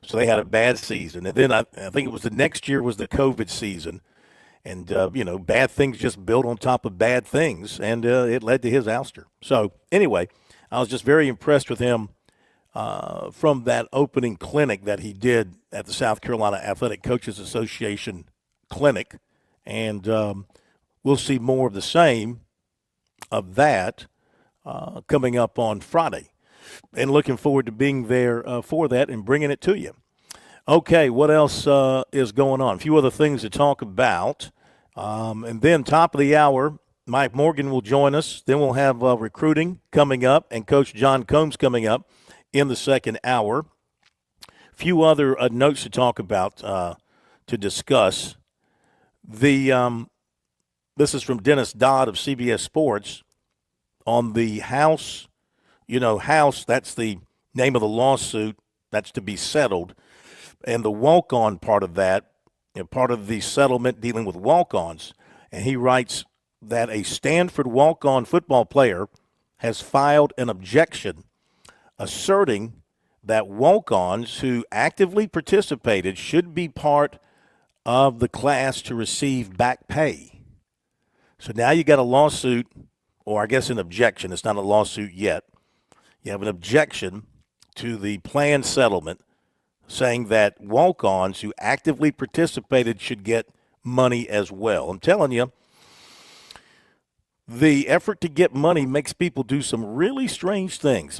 So they had a bad season. And then I think it was the next year was the COVID season. And, bad things just built on top of bad things, and it led to his ouster. So, anyway, I was just very impressed with him from that opening clinic that he did at the South Carolina Athletic Coaches Association clinic. And we'll see more of the same of that coming up on Friday. And looking forward to being there for that and bringing it to you. Okay, what else is going on? A few other things to talk about. And then top of the hour, Mike Morgan will join us. Then we'll have recruiting coming up and Coach John Combs coming up in the second hour. A few other notes to talk about, to discuss. This is from Dennis Dodd of CBS Sports on the House. House, that's the name of the lawsuit that's to be settled. And the walk-on part of that, part of the settlement dealing with walk-ons. And he writes that a Stanford walk-on football player has filed an objection asserting that walk-ons who actively participated should be part of the class to receive back pay. So now you got a lawsuit, or I guess an objection. It's not a lawsuit yet. You have an objection to the planned settlement saying that walk-ons who actively participated should get money as well. I'm telling you, the effort to get money makes people do some really strange things,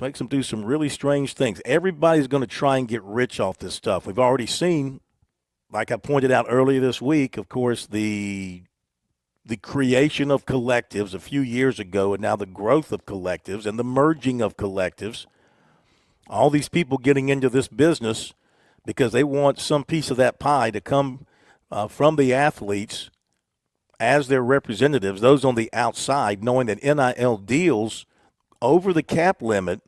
Everybody's going to try and get rich off this stuff. We've already seen, like I pointed out earlier this week, of course, the creation of collectives a few years ago, and now the growth of collectives and the merging of collectives. All these people getting into this business because they want some piece of that pie to come from the athletes as their representatives, those on the outside, knowing that NIL deals over the cap limit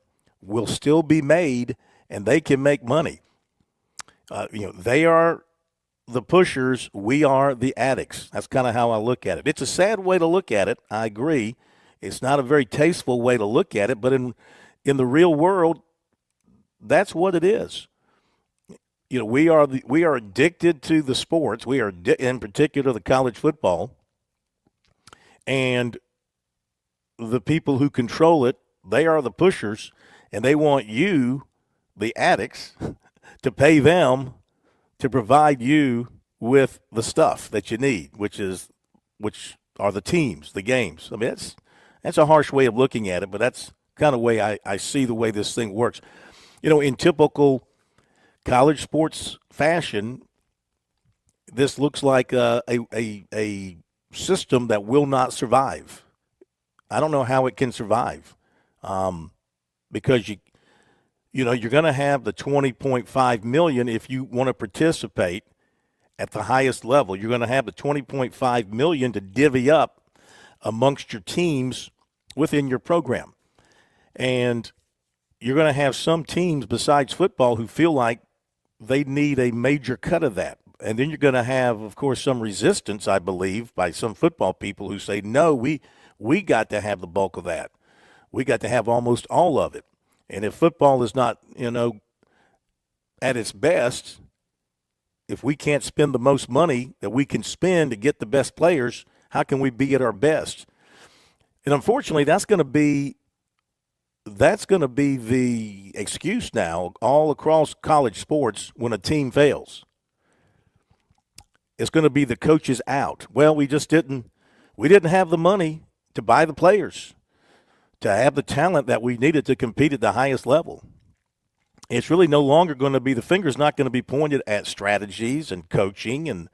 will still be made and they can make money. They are the pushers. We are the addicts. That's kind of how I look at it. It's a sad way to look at it. I agree. It's not a very tasteful way to look at it, but in the real world, that's what it is. We are addicted to the sports. We are in particular the college football, and the people who control it, they are the pushers, and they want you, the addicts, to pay them to provide you with the stuff that you need, which are the teams, the games. I mean, that's a harsh way of looking at it, but that's kind of way I see the way this thing works. In typical college sports fashion, this looks like a system that will not survive. I don't know how it can survive, because you're going to have the $20.5 million if you want to participate at the highest level. You're going to have the $20.5 million to divvy up amongst your teams within your program, and you're going to have some teams besides football who feel like they need a major cut of that. And then you're going to have, of course, some resistance, I believe, by some football people who say, no, we got to have the bulk of that. We got to have almost all of it. And if football is not, at its best, if we can't spend the most money that we can spend to get the best players, how can we be at our best? And unfortunately, that's going to be the excuse now all across college sports when a team fails. It's going to be the coaches out. Well, we didn't have the money to buy the players, to have the talent that we needed to compete at the highest level. It's really no longer going to be, the finger's not going to be pointed at strategies and coaching, and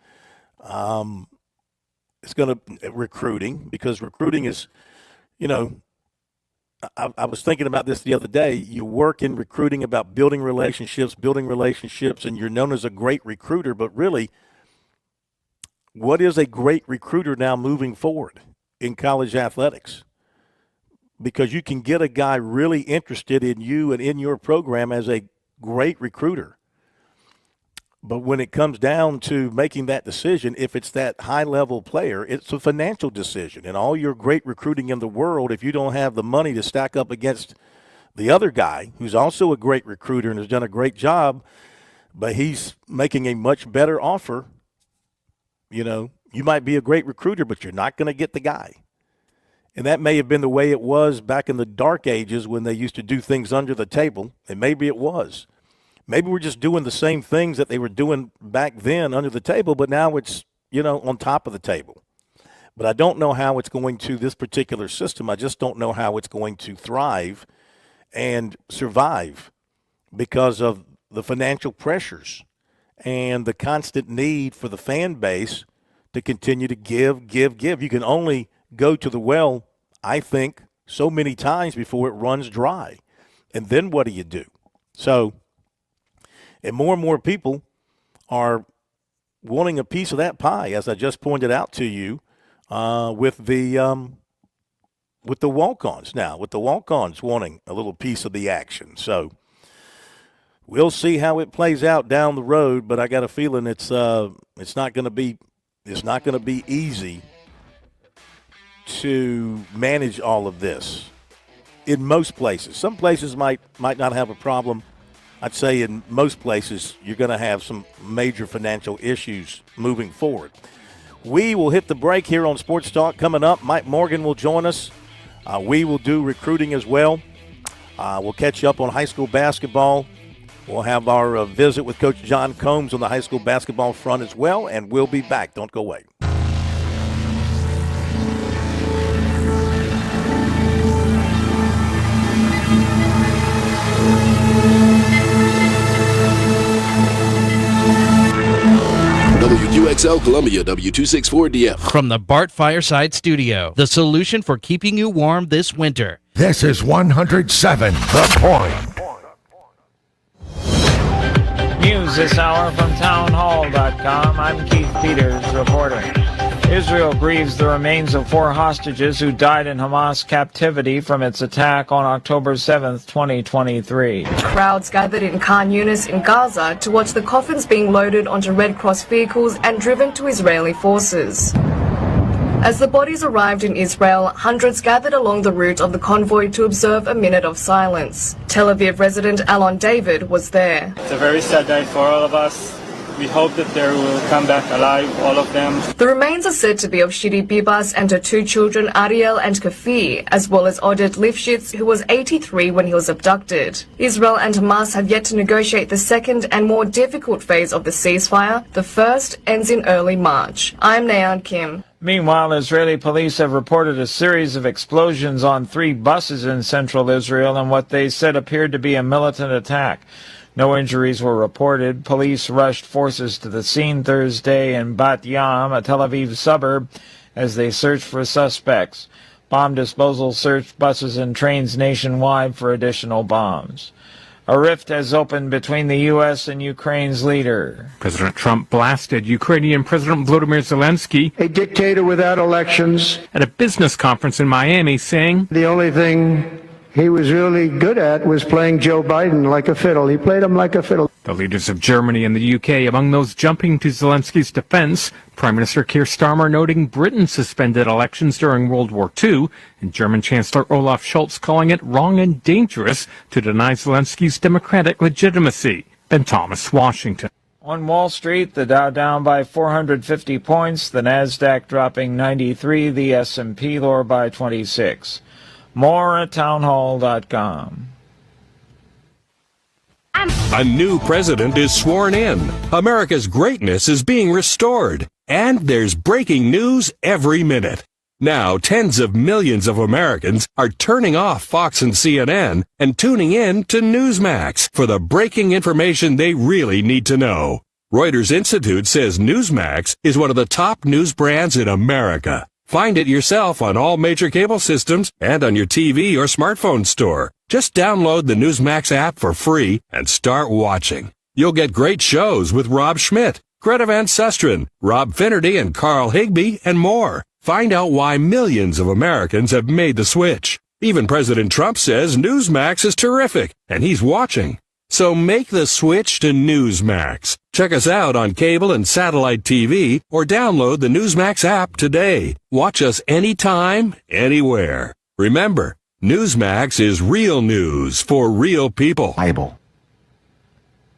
it's going to recruiting, because recruiting is, I was thinking about this the other day. You work in recruiting about building relationships, and you're known as a great recruiter, but really, what is a great recruiter now moving forward in college athletics? Because you can get a guy really interested in you and in your program as a great recruiter. But when it comes down to making that decision, if it's that high-level player, it's a financial decision. And all your great recruiting in the world, if you don't have the money to stack up against the other guy who's also a great recruiter and has done a great job, but he's making a much better offer, you might be a great recruiter, but you're not going to get the guy. And that may have been the way it was back in the dark ages when they used to do things under the table, and maybe it was. Maybe we're just doing the same things that they were doing back then under the table, but now it's, on top of the table. But I don't know how it's going to, this particular system, I just don't know how it's going to thrive and survive because of the financial pressures and the constant need for the fan base to continue to give. You can only go to the well, I think, so many times before it runs dry. And then what do you do? So, and more people are wanting a piece of that pie, as I just pointed out to you, with the walk-ons now, with the walk-ons wanting a little piece of the action. So we'll see how it plays out down the road, but I got a feeling it's not going to be easy to manage all of this in most places. Some places might not have a problem. I'd say in most places you're going to have some major financial issues moving forward. We will hit the break here on Sports Talk. Coming up, Mike Morgan will join us. We will do recruiting as well. We'll catch you up on high school basketball. We'll have our visit with Coach John Combs on the high school basketball front as well, and we'll be back. Don't go away. WQXL Columbia, W264DF. From the Bart Fireside Studio, the solution for keeping you warm this winter. This is 107 The Point. News this hour from townhall.com. I'm Keith Peters reporting. Israel grieves the remains of 4 hostages who died in Hamas captivity from its attack on October 7, 2023. Crowds gathered in Khan Yunis in Gaza to watch the coffins being loaded onto Red Cross vehicles and driven to Israeli forces. As the bodies arrived in Israel, hundreds gathered along the route of the convoy to observe a minute of silence. Tel Aviv resident Alon David was there. It's a very sad day for all of us. We hope that they will come back alive, all of them. The remains are said to be of Shiri Bibas and her 2 children, Ariel and Kafi, as well as Oded Lifshitz, who was 83 when he was abducted. Israel and Hamas have yet to negotiate the second and more difficult phase of the ceasefire. The first ends in early March. I'm Nayan Kim. Meanwhile, Israeli police have reported a series of explosions on 3 buses in central Israel in what they said appeared to be a militant attack. No injuries were reported. Police rushed forces to the scene Thursday in Bat Yam, a Tel Aviv suburb, as they searched for suspects. Bomb disposal searched buses and trains nationwide for additional bombs. A rift has opened between the U.S. and Ukraine's leader. President Trump blasted Ukrainian President Volodymyr Zelensky, a dictator without elections, at a business conference in Miami, saying, "The only thing he was really good at was playing Joe Biden like a fiddle. He played him like a fiddle." The leaders of Germany and the UK among those jumping to Zelensky's defense, Prime Minister Keir Starmer noting Britain suspended elections during World War II, and German Chancellor Olaf Scholz calling it wrong and dangerous to deny Zelensky's democratic legitimacy. Ben Thomas, Washington. On Wall Street, the Dow down by 450 points, the Nasdaq dropping 93, the S&P lower by 26. More at townhall.com. A new president is sworn in. America's greatness is being restored. And there's breaking news every minute. Now, tens of millions of Americans are turning off Fox and CNN and tuning in to Newsmax for the breaking information they really need to know. Reuters Institute says Newsmax is one of the top news brands in America. Find it yourself on all major cable systems and on your TV or smartphone store. Just download the Newsmax app for free and start watching. You'll get great shows with Rob Schmidt, Greta Van Susteren, Rob Finnerty, and Carl Higbie, and more. Find out why millions of Americans have made the switch. Even President Trump says Newsmax is terrific, and he's watching. So make the switch to Newsmax. Check us out on cable and satellite TV or download the Newsmax app today. Watch us anytime, anywhere. Remember, Newsmax is real news for real people.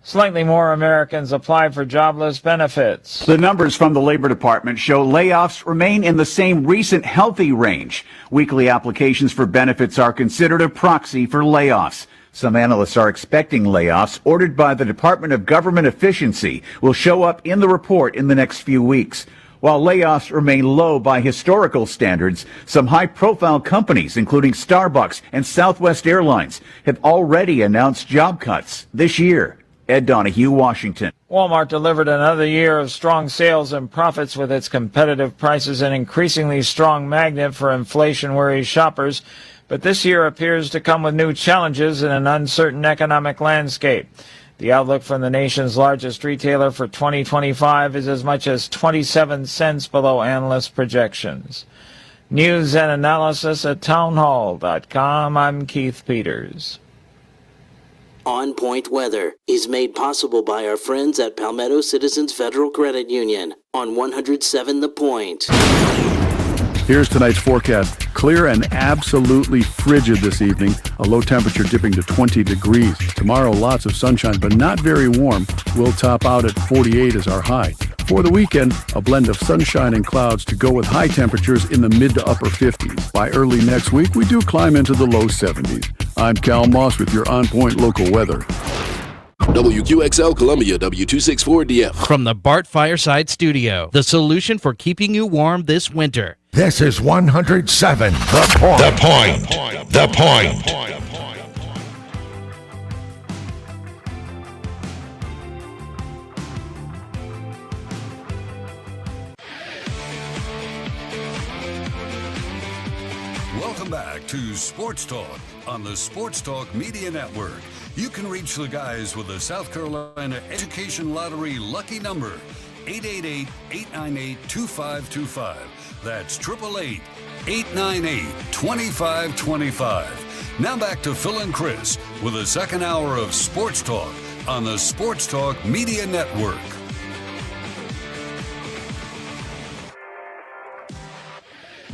Slightly more Americans apply for jobless benefits. The numbers from the Labor Department show layoffs remain in the same recent healthy range. Weekly applications for benefits are considered a proxy for layoffs. Some analysts are expecting layoffs ordered by the Department of Government Efficiency will show up in the report in the next few weeks. While layoffs remain low by historical standards, some high-profile companies, including Starbucks and Southwest Airlines, have already announced job cuts this year. Ed Donahue, Washington. Walmart delivered another year of strong sales and profits with its competitive prices, an increasingly strong magnet for inflation-worried shoppers. But this year appears to come with new challenges in an uncertain economic landscape. The outlook from the nation's largest retailer for 2025 is as much as 27 cents below analyst projections. News and analysis at townhall.com. I'm Keith Peters. On Point Weather is made possible by our friends at Palmetto Citizens Federal Credit Union on 107 The Point. Here's tonight's forecast. Clear and absolutely frigid this evening. A low temperature dipping to 20 degrees. Tomorrow, lots of sunshine, but not very warm. We'll top out at 48 as our high. For the weekend, a blend of sunshine and clouds to go with high temperatures in the mid to upper 50s. By early next week, we do climb into the low 70s. I'm Cal Moss with your On Point local weather. WQXL Columbia, W264DF. From the Bart Fireside Studio, the solution for keeping you warm this winter. This is 107 The Point. The Point. The Point. Welcome back to Sports Talk on the Sports Talk Media Network. You can reach the guys with the South Carolina Education Lottery lucky number. 888-898-2525. That's 888-898-2525. Now back to Phil and Chris with the second hour of Sports Talk on the Sports Talk Media Network.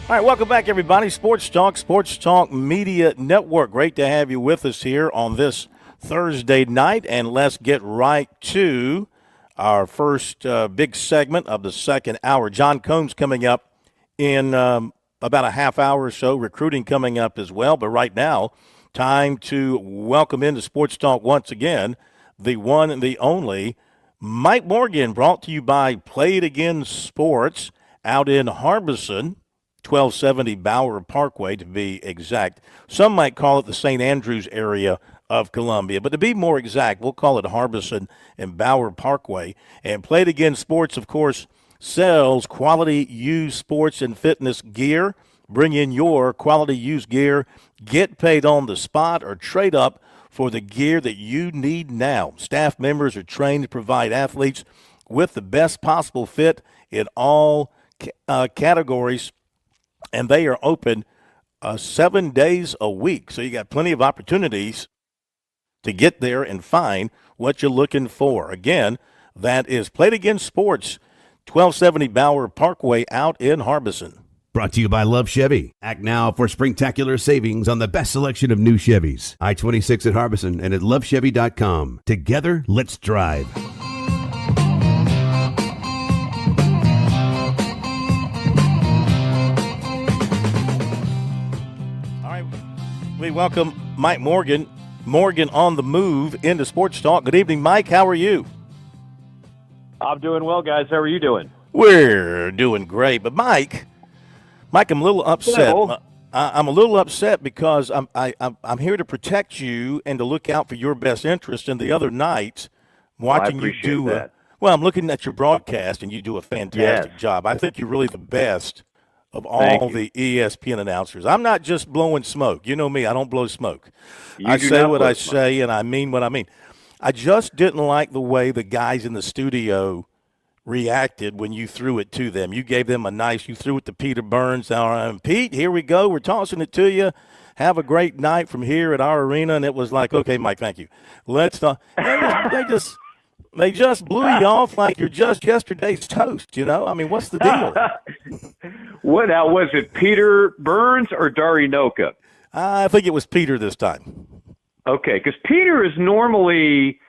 All right, welcome back, everybody. Sports Talk Media Network. Great to have you with us here on this Thursday night, and let's get right to our first big segment of the second hour. John Combs coming up in about a half hour or so, recruiting coming up as well. But right now, time to welcome into Sports Talk once again the one and the only Mike Morgan, brought to you by Play It Again Sports out in Harbison. 1270 Bower Parkway, to be exact. Some might call it the St. Andrews area of Columbia, but to be more exact, we'll call it Harbison and Bower Parkway. And Play It Again Sports, of course, sells quality used sports and fitness gear. Bring in your quality used gear, get paid on the spot, or trade up for the gear that you need now. Staff members are trained to provide athletes with the best possible fit in all categories, and they are open 7 days a week. So you got plenty of opportunities to get there and find what you're looking for. Again, that is Play It Again Sports, 1270 Bower Parkway out in Harbison. Brought to you by Love Chevy. Act now for spectacular savings on the best selection of new Chevys. I-26 at Harbison and at lovechevy.com. Together, let's drive. We welcome Mike Morgan on the move into Sports Talk. Good evening, Mike. How are you? I'm doing well, guys. How are you doing? We're doing great. But Mike, I'm a little upset. I'm a little upset because I'm here to protect you and to look out for your best interest. And the other night, watching you do I'm looking at your broadcast, and you do a fantastic job. I think you're really the best of all the ESPN announcers. I'm not just blowing smoke. You know me, I don't blow smoke. I say what I say, and I mean what I mean. I just didn't like the way the guys in the studio reacted when you threw it to them. You gave them you threw it to Peter Burns. Pete, here we go. We're tossing it to you. Have a great night from here at our arena. And it was like, okay, Mike, thank you. Let's not. They just blew you off like you're just yesterday's toast, you know? I mean, what's the deal? What now? Was it Peter Burns or Dari Noka? I think it was Peter this time. Okay, because Peter is normally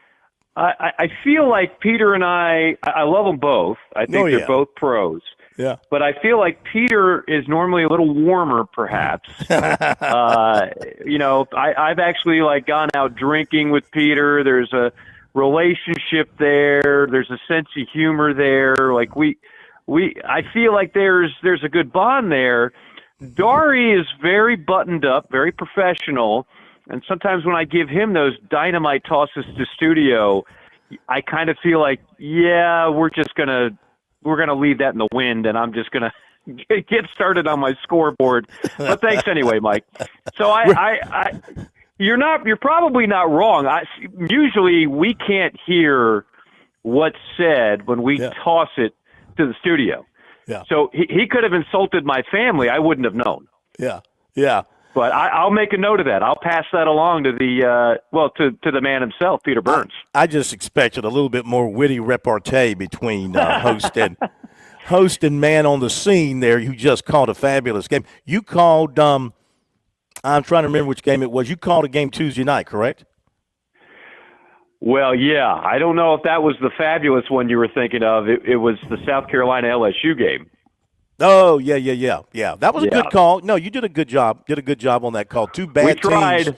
I feel like Peter and I love them both. I think they're both pros. Yeah. But I feel like Peter is normally a little warmer, perhaps. You know, I've actually gone out drinking with Peter. There's a relationship there. There's a sense of humor there. I feel like there's a good bond there. Dari is very buttoned up, very professional, and sometimes when I give him those dynamite tosses to studio, I kind of feel like, we're gonna leave that in the wind, and I'm just gonna get started on my scoreboard. But thanks anyway, Mike. So you're probably not wrong. Usually we can't hear what's said when we toss it to the studio. Yeah. So he could have insulted my family. I wouldn't have known. Yeah. Yeah. But I'll make a note of that. I'll pass that along to to the man himself, Peter Burns. I just expected a little bit more witty repartee between host and man on the scene there. You just called a fabulous game. You called I'm trying to remember which game it was. You called a game Tuesday night, correct? Well, yeah. I don't know if that was the fabulous one you were thinking of. It was the South Carolina LSU game. Oh, yeah. That was a good call. No, you did a good job. Did a good job on that call. Two bad teams.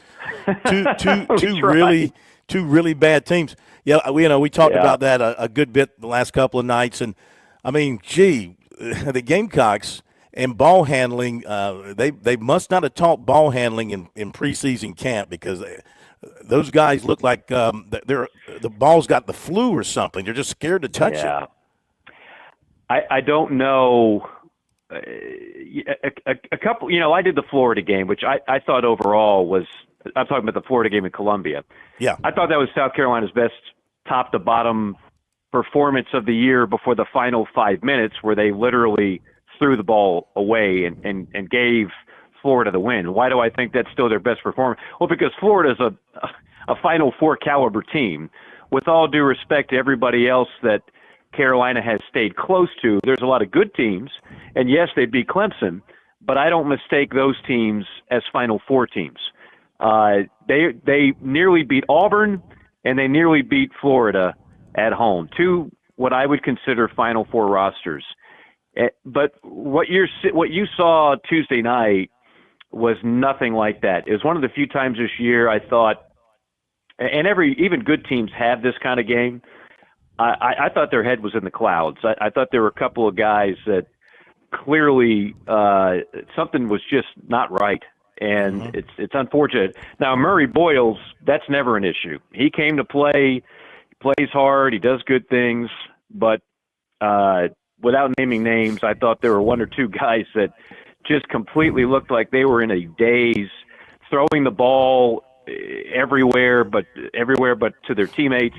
Two really bad teams. Yeah, we talked about that a good bit the last couple of nights. And, I mean, the Gamecocks and ball handling, they must not have taught ball handling in preseason camp, because those guys look like the ball's got the flu or something. They're just scared to touch it. I don't know. A couple, I did the Florida game, which I thought overall was, I'm talking about the Florida game in Columbia. Yeah. I thought that was South Carolina's best top to bottom performance of the year before the final 5 minutes, where they literally threw the ball away and gave Florida the win. Why do I think that's still their best performance? Well, because Florida's a Final Four caliber team. With all due respect to everybody else that Carolina has stayed close to, there's a lot of good teams, and yes, they beat Clemson, but I don't mistake those teams as Final Four teams. They nearly beat Auburn, and they nearly beat Florida at home, two what I would consider Final Four rosters. But what you saw Tuesday night was nothing like that. It was one of the few times this year I thought, and even good teams have this kind of game, I thought their head was in the clouds. I thought there were a couple of guys that clearly something was just not right, and it's unfortunate. Now, Murray Boyles, that's never an issue. He came to play, he plays hard, he does good things, but without naming names, I thought there were one or two guys that just completely looked like they were in a daze, throwing the ball everywhere but to their teammates.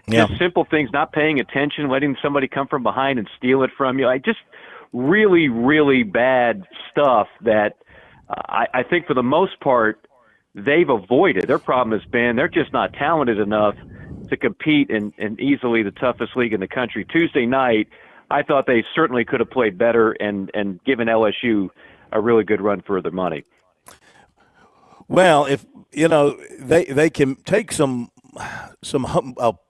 Yeah. Just simple things, not paying attention, letting somebody come from behind and steal it from you. Just really, really bad stuff that I think for the most part they've avoided. Their problem has been they're just not talented enough to compete in easily the toughest league in the country. Tuesday night, I thought they certainly could have played better and given LSU a really good run for their money. Well, if they can take some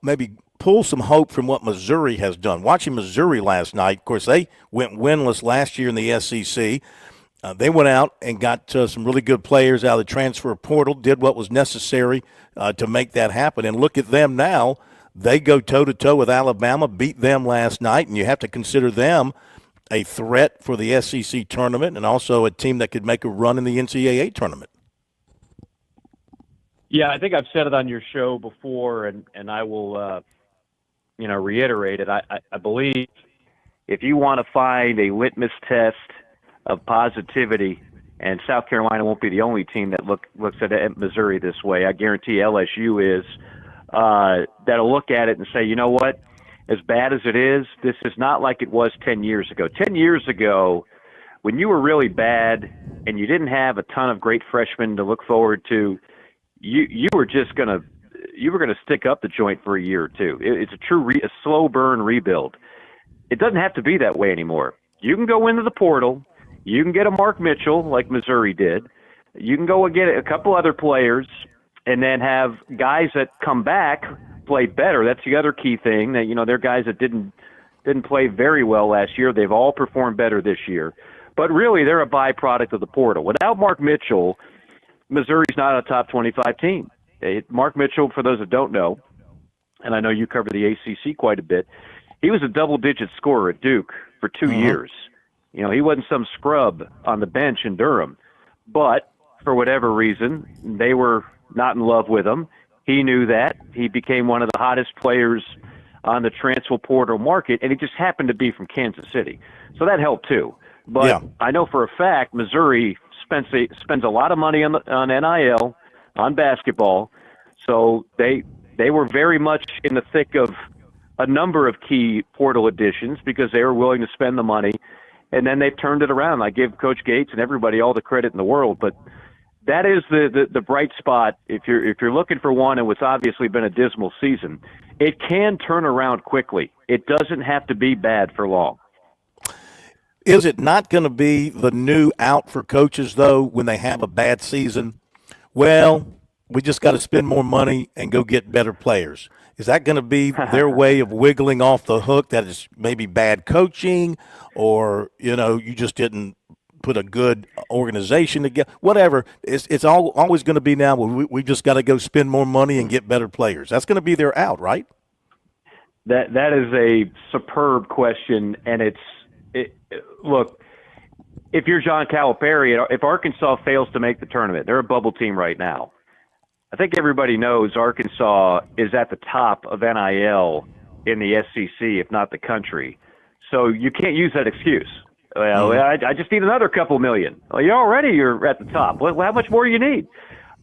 maybe pull some hope from what Missouri has done. Watching Missouri last night, of course, they went winless last year in the SEC. They went out and got some really good players out of the transfer portal, did what was necessary to make that happen. And look at them now. They go toe-to-toe with Alabama, beat them last night, and you have to consider them a threat for the SEC tournament and also a team that could make a run in the NCAA tournament. Yeah, I think I've said it on your show before, and I will reiterate it. I believe if you want to find a litmus test of positivity, and South Carolina won't be the only team that looks at Missouri this way. I guarantee LSU is, that'll look at it and say, you know what, as bad as it is, this is not like it was 10 years ago. 10 years ago, when you were really bad and you didn't have a ton of great freshmen to look forward to, you were just going to stick up the joint for a year or two. It's a slow burn rebuild. It doesn't have to be that way anymore. You can go into the portal. You can get a Mark Mitchell like Missouri did. You can go and get a couple other players and then have guys that come back play better. That's the other key thing. That they're guys that didn't play very well last year. They've all performed better this year. But really, they're a byproduct of the portal. Without Mark Mitchell, Missouri's not a top 25 team. Mark Mitchell, for those that don't know, and I know you cover the ACC quite a bit, he was a double-digit scorer at Duke for 2 years. He wasn't some scrub on the bench in Durham. But for whatever reason, they were not in love with him. He knew that. He became one of the hottest players on the transfer portal market, and he just happened to be from Kansas City. So that helped too. But I know for a fact Missouri spends a lot of money on NIL, on basketball. So they were very much in the thick of a number of key portal additions because they were willing to spend the money. And then they've turned it around. I give Coach Gates and everybody all the credit in the world, but that is the bright spot. If you're looking for one, and what's obviously been a dismal season, it can turn around quickly. It doesn't have to be bad for long. Is it not going to be the new out for coaches, though, when they have a bad season? Well, we just got to spend more money and go get better players. Is that going to be their way of wiggling off the hook that is maybe bad coaching, or, you just didn't put a good organization together? Whatever. It's always going to be now, we just got to go spend more money and get better players. That's going to be their out, right? That is a superb question, and look, if you're John Calipari, if Arkansas fails to make the tournament, they're a bubble team right now. I think everybody knows Arkansas is at the top of NIL in the SEC, if not the country. So you can't use that excuse. Well, I just need another couple million. Well, you're at the top. Well, how much more do you need?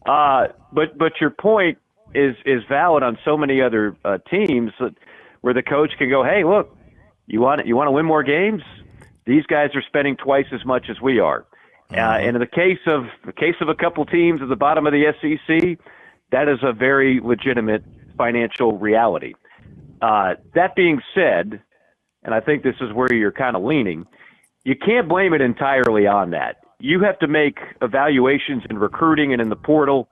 But your point is valid on so many other teams. where the coach can go, hey, look, you want to win more games? These guys are spending twice as much as we are. And in the case of a couple teams at the bottom of the SEC, that is a very legitimate financial reality. That being said, and I think this is where you're kind of leaning, you can't blame it entirely on that. You have to make evaluations in recruiting and in the portal.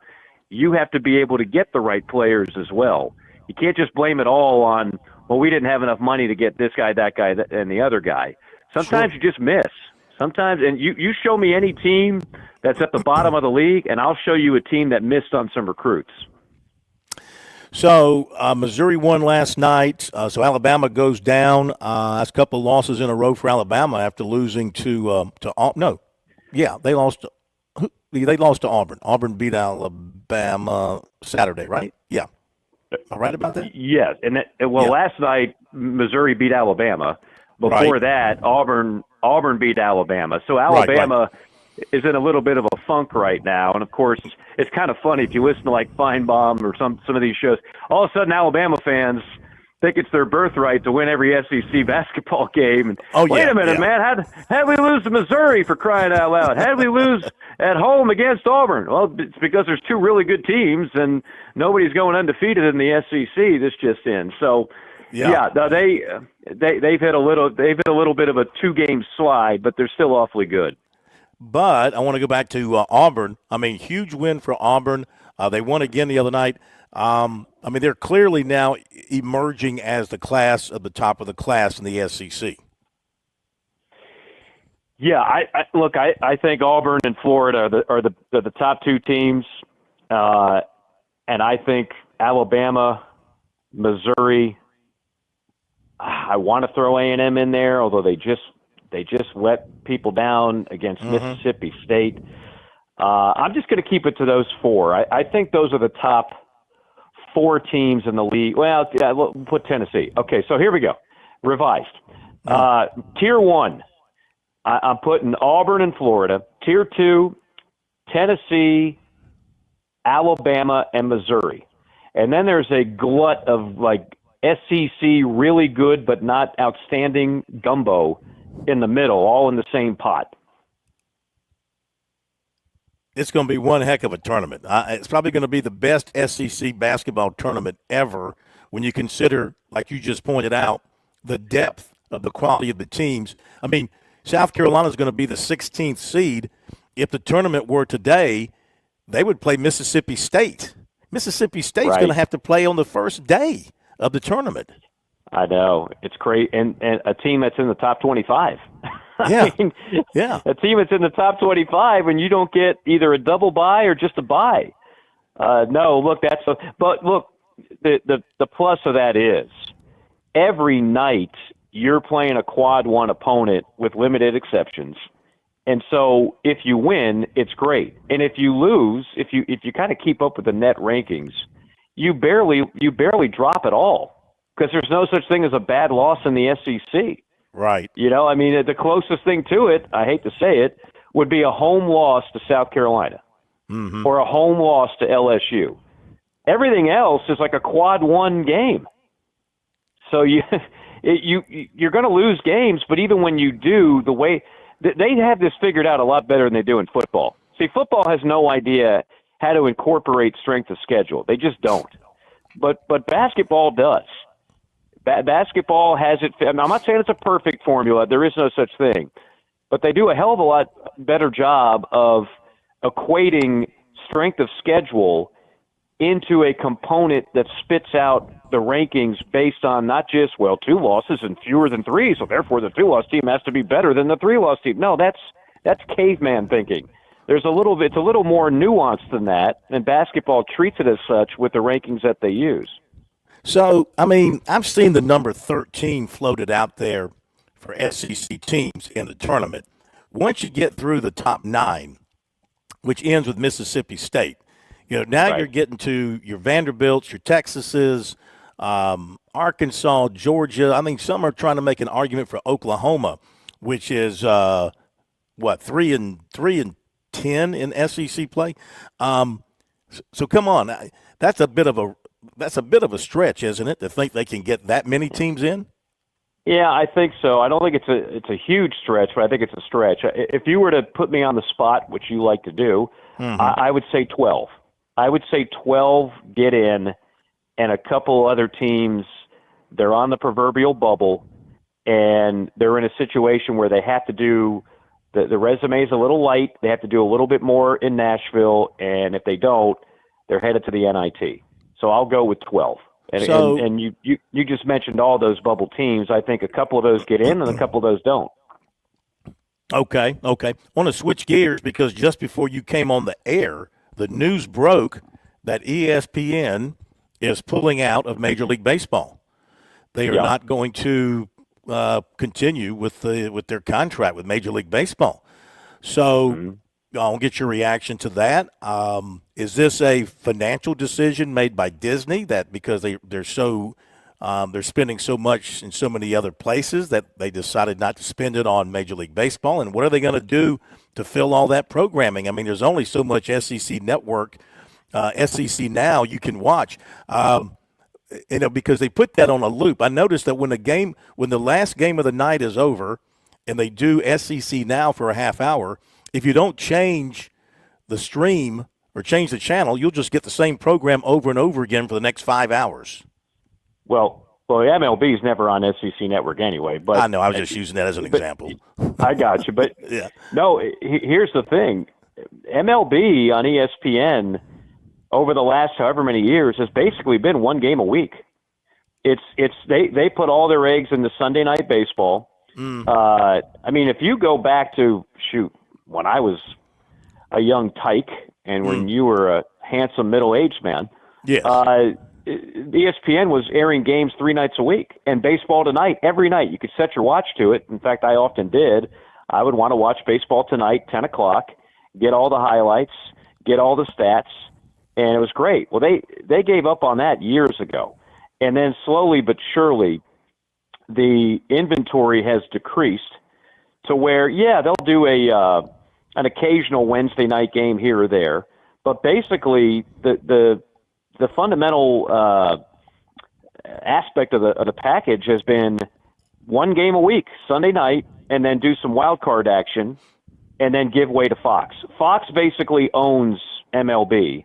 You have to be able to get the right players as well. You can't just blame it all on, well, we didn't have enough money to get this guy, that guy, and the other guy. Sometimes you just miss. Sometimes, and you show me any team that's at the bottom of the league, and I'll show you a team that missed on some recruits. So Missouri won last night. So Alabama goes down. That's a couple of losses in a row for Alabama after losing to they lost. They lost to Auburn. Auburn beat Alabama Saturday, right? Yeah. Am I right about that? Yes. Last night Missouri beat Alabama. Before that, Auburn beat Alabama. So Alabama is in a little bit of a funk right now. And, of course, it's kind of funny if you listen to, like, Feinbaum or some of these shows. All of a sudden, Alabama fans think it's their birthright to win every SEC basketball game. And wait a minute, man. How'd we lose to Missouri, for crying out loud? How'd we lose at home against Auburn? Well, it's because there's two really good teams, and nobody's going undefeated in the SEC this just in. So, they've hit a little bit of a 2-game slide, but they're still awfully good. But I want to go back to Auburn. I mean, huge win for Auburn. They won again the other night. They're clearly now emerging as the class of the top of the class in the SEC. Yeah, I think Auburn and Florida are the top two teams, and I think Alabama, Missouri. I want to throw A&M in there, although they just let people down against Mississippi State. I'm just going to keep it to those four. I think those are the top 4 teams in the league. Well, yeah, we'll put Tennessee. Okay, so here we go. Revised. Tier 1, I'm putting Auburn and Florida. Tier 2, Tennessee, Alabama, and Missouri. And then there's a glut of, like, SEC really good but not outstanding gumbo in the middle, all in the same pot. It's going to be one heck of a tournament. It's probably going to be the best SEC basketball tournament ever when you consider, like you just pointed out, the depth of the quality of the teams. I mean, South Carolina is going to be the 16th seed. If the tournament were today, they would play Mississippi State. Mississippi State's going to have to play on the first day of the tournament. I know. It's crazy. And a team that's in the top 25. Yeah. A team that's in the top 25 and you don't get either a double bye or just a bye. No, look, but look, the plus of that is every night you're playing a quad 1 opponent with limited exceptions. And so if you win, it's great. And if you lose, if you kind of keep up with the net rankings, you barely drop at all because there's no such thing as a bad loss in the SEC. Right. You know, I mean, the closest thing to it, I hate to say it, would be a home loss to South Carolina or a home loss to LSU. Everything else is like a quad 1 game. So you're going to lose games, but even when you do, the way they have this figured out a lot better than they do in football. See, football has no idea how to incorporate strength of schedule. They just don't. But basketball does. Basketball has it. I'm not saying it's a perfect formula. There is no such thing. But they do a hell of a lot better job of equating strength of schedule into a component that spits out the rankings based on not just, 2 losses and fewer than 3, so therefore the 2-loss team has to be better than the 3-loss team. No, that's caveman thinking. It's a little more nuanced than that, and basketball treats it as such with the rankings that they use. So, I mean, I've seen the number 13 floated out there for SEC teams in the tournament. Once you get through the top 9, which ends with Mississippi State, now you're getting to your Vanderbilts, your Texases, Arkansas, Georgia. I mean, some are trying to make an argument for Oklahoma, which is 3-10 in SEC play. So come on, that's a bit of a that's a bit of a stretch, isn't it, to think they can get that many teams in? Yeah, I think so. I don't think it's a huge stretch, but I think it's a stretch. If you were to put me on the spot, which you like to do, I would say 12. I would say 12 get in, and a couple other teams, they're on the proverbial bubble, and they're in a situation where they have to do the resume is a little light. They have to do a little bit more in Nashville, and if they don't, they're headed to the NIT. So I'll go with 12. And you just mentioned all those bubble teams. I think a couple of those get in and a couple of those don't. Okay. I want to switch gears because just before you came on the air, the news broke that ESPN is pulling out of Major League Baseball. They are not going to continue with their contract with Major League Baseball. So I'll get your reaction to that. Is this a financial decision made by Disney that because they're spending so much in so many other places that they decided not to spend it on Major League Baseball? And what are they going to do to fill all that programming? I mean, there's only so much SEC network, SEC Now you can watch. Because they put that on a loop. I noticed that when the last game of the night is over and they do SEC Now for a half hour, if you don't change the stream or change the channel, you'll just get the same program over and over again for the next 5 hours. Well, MLB is never on SEC Network anyway. But I know. I was just using that as an example. I got you. But yeah. No, here's the thing. MLB on ESPN over the last however many years has basically been one game a week. They put all their eggs into Sunday Night Baseball. I mean, if you go back to when I was a young tyke and when you were a handsome middle-aged man, yes. ESPN was airing games 3 nights a week, and Baseball Tonight every night. You could set your watch to it. In fact, I often did. I would want to watch Baseball Tonight, 10 o'clock, get all the highlights, get all the stats, and it was great. Well, they gave up on that years ago. And then slowly but surely, the inventory has decreased to where, they'll do an occasional Wednesday night game here or there. But basically, the fundamental aspect of the package has been one game a week, Sunday night, and then do some wild card action, and then give way to Fox. Fox basically owns MLB.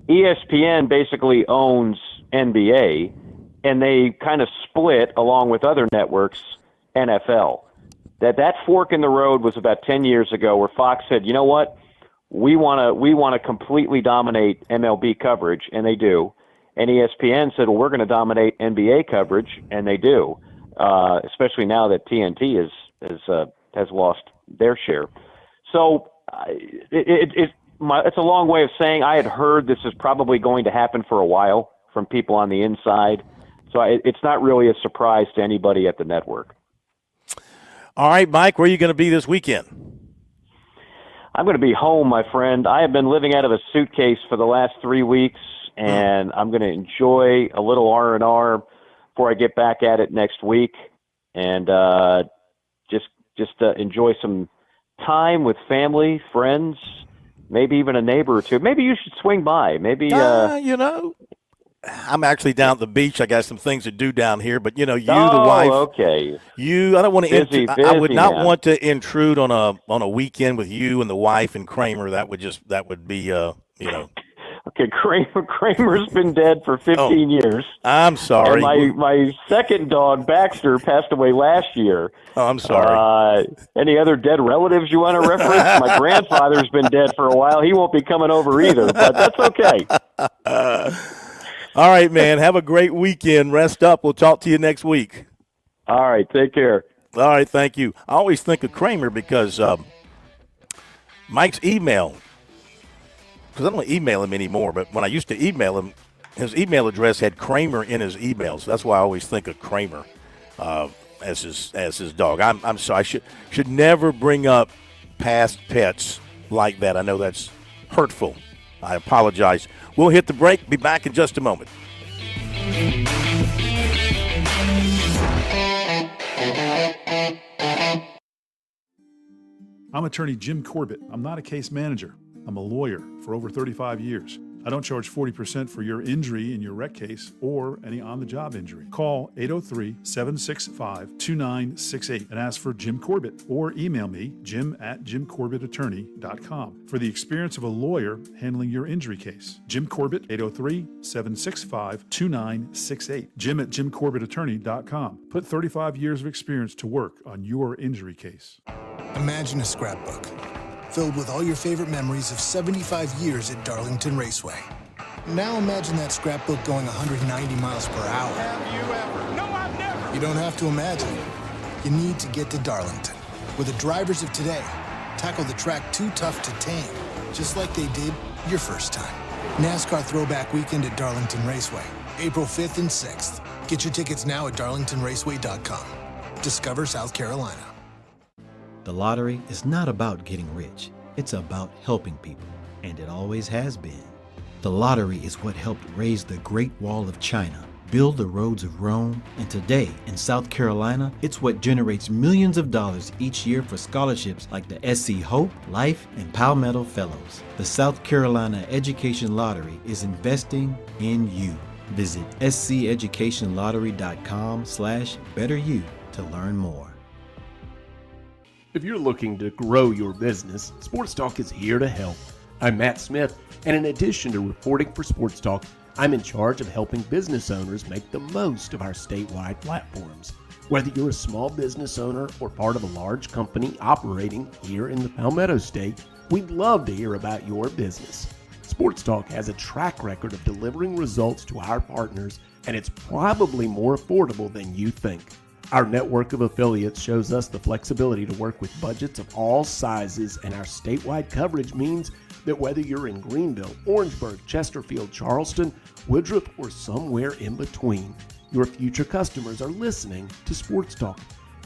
ESPN basically owns NBA, and they kind of split, along with other networks, NFL. That fork in the road was about 10 years ago where Fox said, you know what, we want to completely dominate MLB coverage, and they do. And ESPN said, well, we're going to dominate NBA coverage, and they do, especially now that TNT has lost their share. So it's a long way of saying I had heard this is probably going to happen for a while from people on the inside. So it's not really a surprise to anybody at the network. All right, Mike, where are you going to be this weekend? I'm going to be home, my friend. I have been living out of a suitcase for the last 3 weeks, and I'm going to enjoy a little R&R before I get back at it next week, and just enjoy some time with family, friends, maybe even a neighbor or two. Maybe you should swing by. Maybe I'm actually down at the beach. I got some things to do down here, but the wife. Okay. I don't want to. Busy, I would not man. want to intrude on a weekend with you and the wife and Kramer. That would be Okay, Kramer's been dead for 15 years. I'm sorry. And my second dog, Baxter, passed away last year. Oh, I'm sorry. Any other dead relatives you want to reference? My grandfather's been dead for a while. He won't be coming over either, but that's okay. All right, man. Have a great weekend. Rest up. We'll talk to you next week. All right. Take care. All right. Thank you. I always think of Kramer because Mike's email, because I don't email him anymore, but when I used to email him, his email address had Kramer in his emails. That's why I always think of Kramer as his dog. I'm sorry. I should never bring up past pets like that. I know that's hurtful. I apologize. We'll hit the break. Be back in just a moment. I'm attorney Jim Corbett. I'm not a case manager. I'm a lawyer for over 35 years. I don't charge 40% for your injury in your wreck case or any on-the-job injury. Call 803-765-2968 and ask for Jim Corbett or email me, jim@jimcorbettattorney.com, for the experience of a lawyer handling your injury case. Jim Corbett, 803-765-2968. Jim@jimcorbettattorney.com. Put 35 years of experience to work on your injury case. Imagine a scrapbook filled with all your favorite memories of 75 years at Darlington Raceway. Now imagine that scrapbook going 190 miles per hour. Have you ever? No, I've never. You don't have to imagine it. You need to get to Darlington, where the drivers of today tackle the track too tough to tame, just like they did your first time. NASCAR Throwback Weekend at Darlington Raceway, April 5th and 6th. Get your tickets now at darlingtonraceway.com. Discover South Carolina. The lottery is not about getting rich. It's about helping people, and it always has been. The lottery is what helped raise the Great Wall of China, build the roads of Rome, and today in South Carolina, it's what generates millions of dollars each year for scholarships like the SC Hope, Life, and Palmetto Fellows. The South Carolina Education Lottery is investing in you. Visit sceducationlottery.com/betteryou to learn more. If you're looking to grow your business, Sports Talk is here to help. I'm Matt Smith, and in addition to reporting for Sports Talk, I'm in charge of helping business owners make the most of our statewide platforms. Whether you're a small business owner or part of a large company operating here in the Palmetto State, we'd love to hear about your business. Sports Talk has a track record of delivering results to our partners, and it's probably more affordable than you think. Our network of affiliates shows us the flexibility to work with budgets of all sizes, and our statewide coverage means that whether you're in Greenville, Orangeburg, Chesterfield, Charleston, Woodruff, or somewhere in between, your future customers are listening to Sports Talk.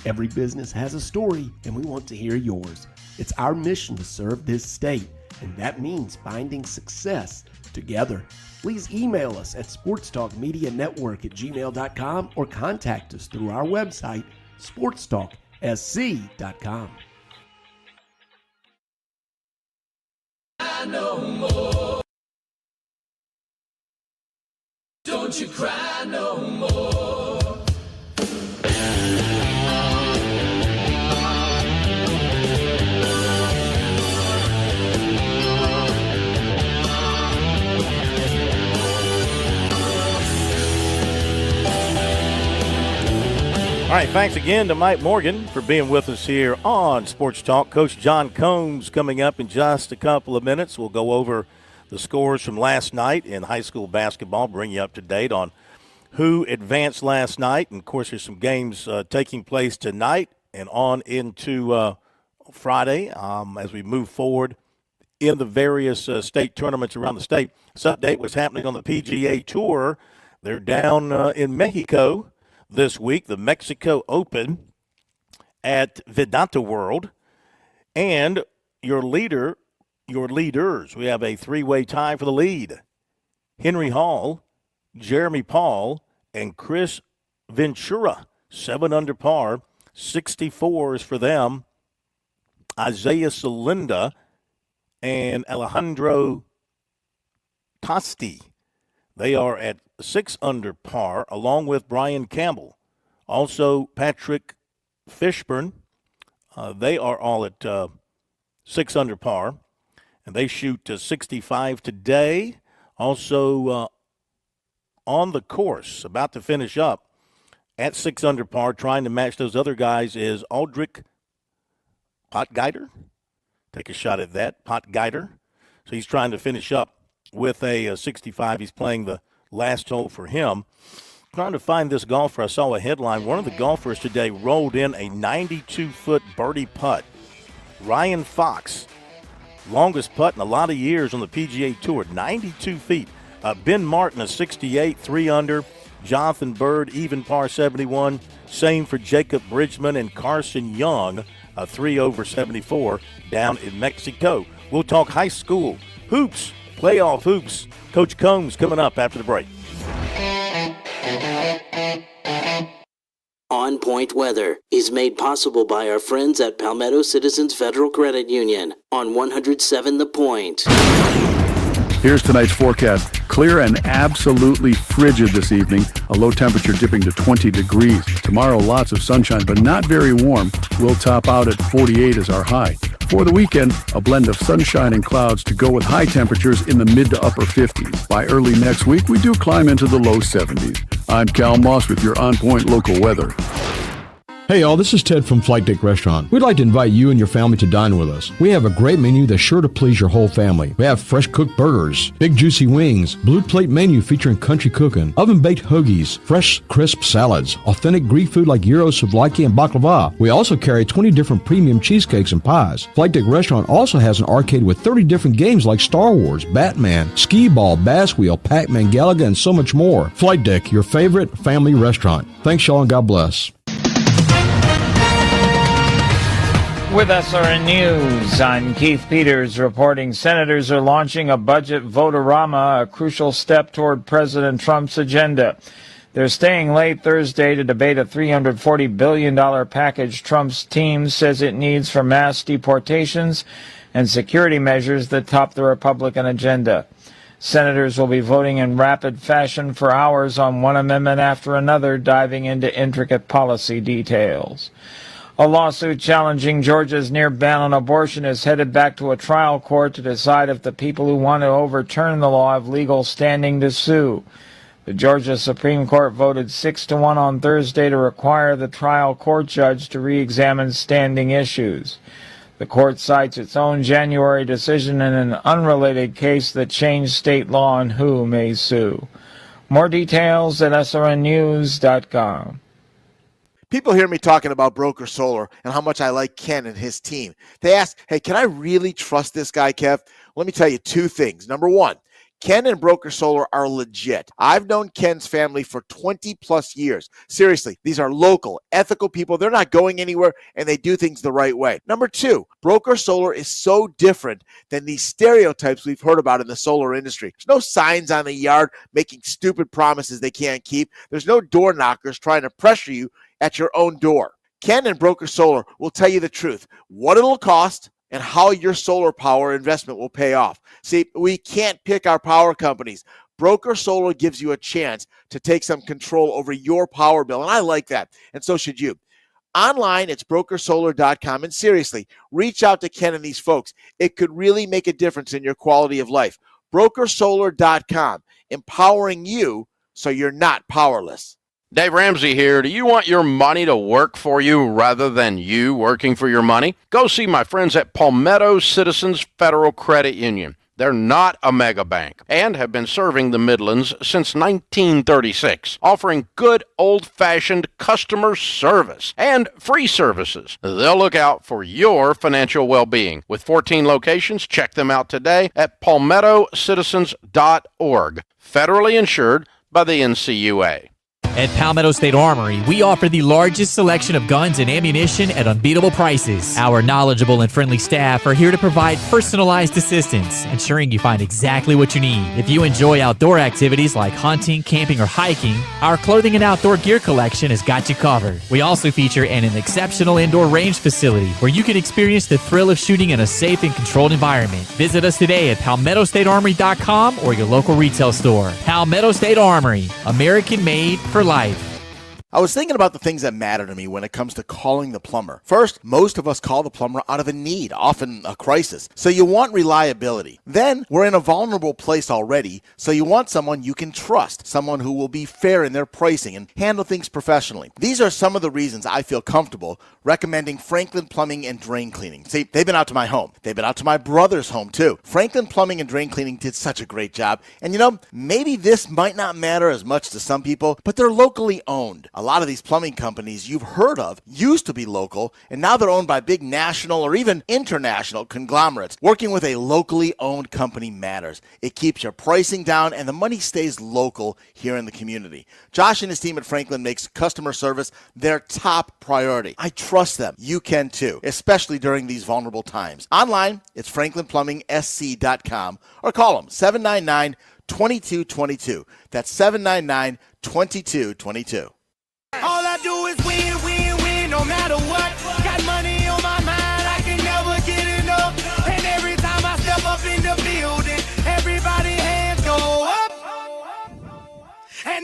Every business has a story, and we want to hear yours. It's our mission to serve this state, and that means finding success together. Please email us at sportstalkmedianetwork@gmail.com or contact us through our website, sportstalksc.com. No more. Don't you cry no more. All right, thanks again to Mike Morgan for being with us here on Sports Talk. Coach John Combs coming up in just a couple of minutes. We'll go over the scores from last night in high school basketball, bring you up to date on who advanced last night. And, of course, there's some games taking place tonight and on into Friday as we move forward in the various state tournaments around the state. This update was happening on the PGA Tour. They're down in Mexico this week, the Mexico Open at Vedanta World. And your leaders, we have a three-way tie for the lead. Henry Hall, Jeremy Paul, and Chris Ventura, 7 under par, 64s for them. Isaiah Salinda and Alejandro Tosti, they are at 6 under par, along with Brian Campbell. Also, Patrick Fishburne, they are all at 6 under par, and they shoot 65 today. Also, on the course, about to finish up at 6 under par, trying to match those other guys, is Aldrich Potgeider. Take a shot at that, Potgeider. So he's trying to finish up with a 65. He's playing the last hole for him. Trying to find this golfer. I saw a headline. One of the golfers today rolled in a 92-foot birdie putt. Ryan Fox, longest putt in a lot of years on the PGA Tour, 92 feet. Ben Martin, a 68, 3 under. Jonathan Bird, even par 71. Same for Jacob Bridgman and Carson Young, a 3 over 74 down in Mexico. We'll talk high school hoops, playoff hoops. Coach Combs coming up after the break. On Point Weather is made possible by our friends at Palmetto Citizens Federal Credit Union on 107 The Point. Here's tonight's forecast. Clear and absolutely frigid this evening. A low temperature dipping to 20 degrees. Tomorrow, lots of sunshine, but not very warm. We'll top out at 48 as our high. For the weekend, a blend of sunshine and clouds to go with high temperatures in the mid to upper 50s. By early next week, we do climb into the low 70s. I'm Cal Moss with your on-point local weather. Hey y'all, this is Ted from Flight Deck Restaurant. We'd like to invite you and your family to dine with us. We have a great menu that's sure to please your whole family. We have fresh cooked burgers, big juicy wings, blue plate menu featuring country cooking, oven baked hoagies, fresh crisp salads, authentic Greek food like gyros, souvlaki, and baklava. We also carry 20 different premium cheesecakes and pies. Flight Deck Restaurant also has an arcade with 30 different games like Star Wars, Batman, Skee-Ball, Bass Wheel, Pac-Man, Galaga, and so much more. Flight Deck, your favorite family restaurant. Thanks y'all and God bless. With SRN News, I'm Keith Peters reporting senators are launching a budget vote-a-rama, a crucial step toward President Trump's agenda. They're staying late Thursday to debate a $340 billion package Trump's team says it needs for mass deportations and security measures that top the Republican agenda. Senators will be voting in rapid fashion for hours on one amendment after another, diving into intricate policy details. A lawsuit challenging Georgia's near ban on abortion is headed back to a trial court to decide if the people who want to overturn the law have legal standing to sue. The Georgia Supreme Court voted 6-1 on Thursday to require the trial court judge to re-examine standing issues. The court cites its own January decision in an unrelated case that changed state law on who may sue. More details at srnnews.com. People hear me talking about Broker Solar and how much I like Ken and his team. They ask, hey, can I really trust this guy, Kev? Let me tell you two things. Number one, Ken and Broker Solar are legit. I've known Ken's family for 20 plus years. Seriously, these are local, ethical people. They're not going anywhere and they do things the right way. Number two, Broker Solar is so different than these stereotypes we've heard about in the solar industry. There's no signs on the yard making stupid promises they can't keep. There's no door knockers trying to pressure you at your own door. Ken and Broker Solar will tell you the truth, what it'll cost, and how your solar power investment will pay off. See, we can't pick our power companies. Broker Solar gives you a chance to take some control over your power bill, and I like that, and so should you. Online, it's brokersolar.com, and seriously, reach out to Ken and these folks. It could really make a difference in your quality of life. Brokersolar.com, empowering you so you're not powerless. Dave Ramsey here. Do you want your money to work for you rather than you working for your money? Go see my friends at Palmetto Citizens Federal Credit Union. They're not a mega bank and have been serving the Midlands since 1936, offering good old-fashioned customer service and free services. They'll look out for your financial well-being. With 14 locations, check them out today at palmettocitizens.org. Federally insured by the NCUA. At Palmetto State Armory, we offer the largest selection of guns and ammunition at unbeatable prices. Our knowledgeable and friendly staff are here to provide personalized assistance, ensuring you find exactly what you need. If you enjoy outdoor activities like hunting, camping, or hiking, our clothing and outdoor gear collection has got you covered. We also feature an exceptional indoor range facility where you can experience the thrill of shooting in a safe and controlled environment. Visit us today at PalmettoStateArmory.com or your local retail store. Palmetto State Armory, American made for life. I was thinking about the things that matter to me when it comes to calling the plumber. First, most of us call the plumber out of a need, often a crisis. So you want reliability. Then, we're in a vulnerable place already, so you want someone you can trust, someone who will be fair in their pricing and handle things professionally. These are some of the reasons I feel comfortable recommending Franklin Plumbing and Drain Cleaning. See, they've been out to my home. They've been out to my brother's home, too. Franklin Plumbing and Drain Cleaning did such a great job. And you know, maybe this might not matter as much to some people, but they're locally owned. A lot of these plumbing companies you've heard of used to be local, and now they're owned by big national or even international conglomerates. Working with a locally owned company matters. It keeps your pricing down, and the money stays local here in the community. Josh and his team at Franklin makes customer service their top priority. I trust them. You can too, especially during these vulnerable times. Online, it's franklinplumbing.sc.com or call them 799-2222. That's 799-2222. All I do is win, win, win, no matter what. Got money on my mind, I can never get enough. And every time I step up in the building, everybody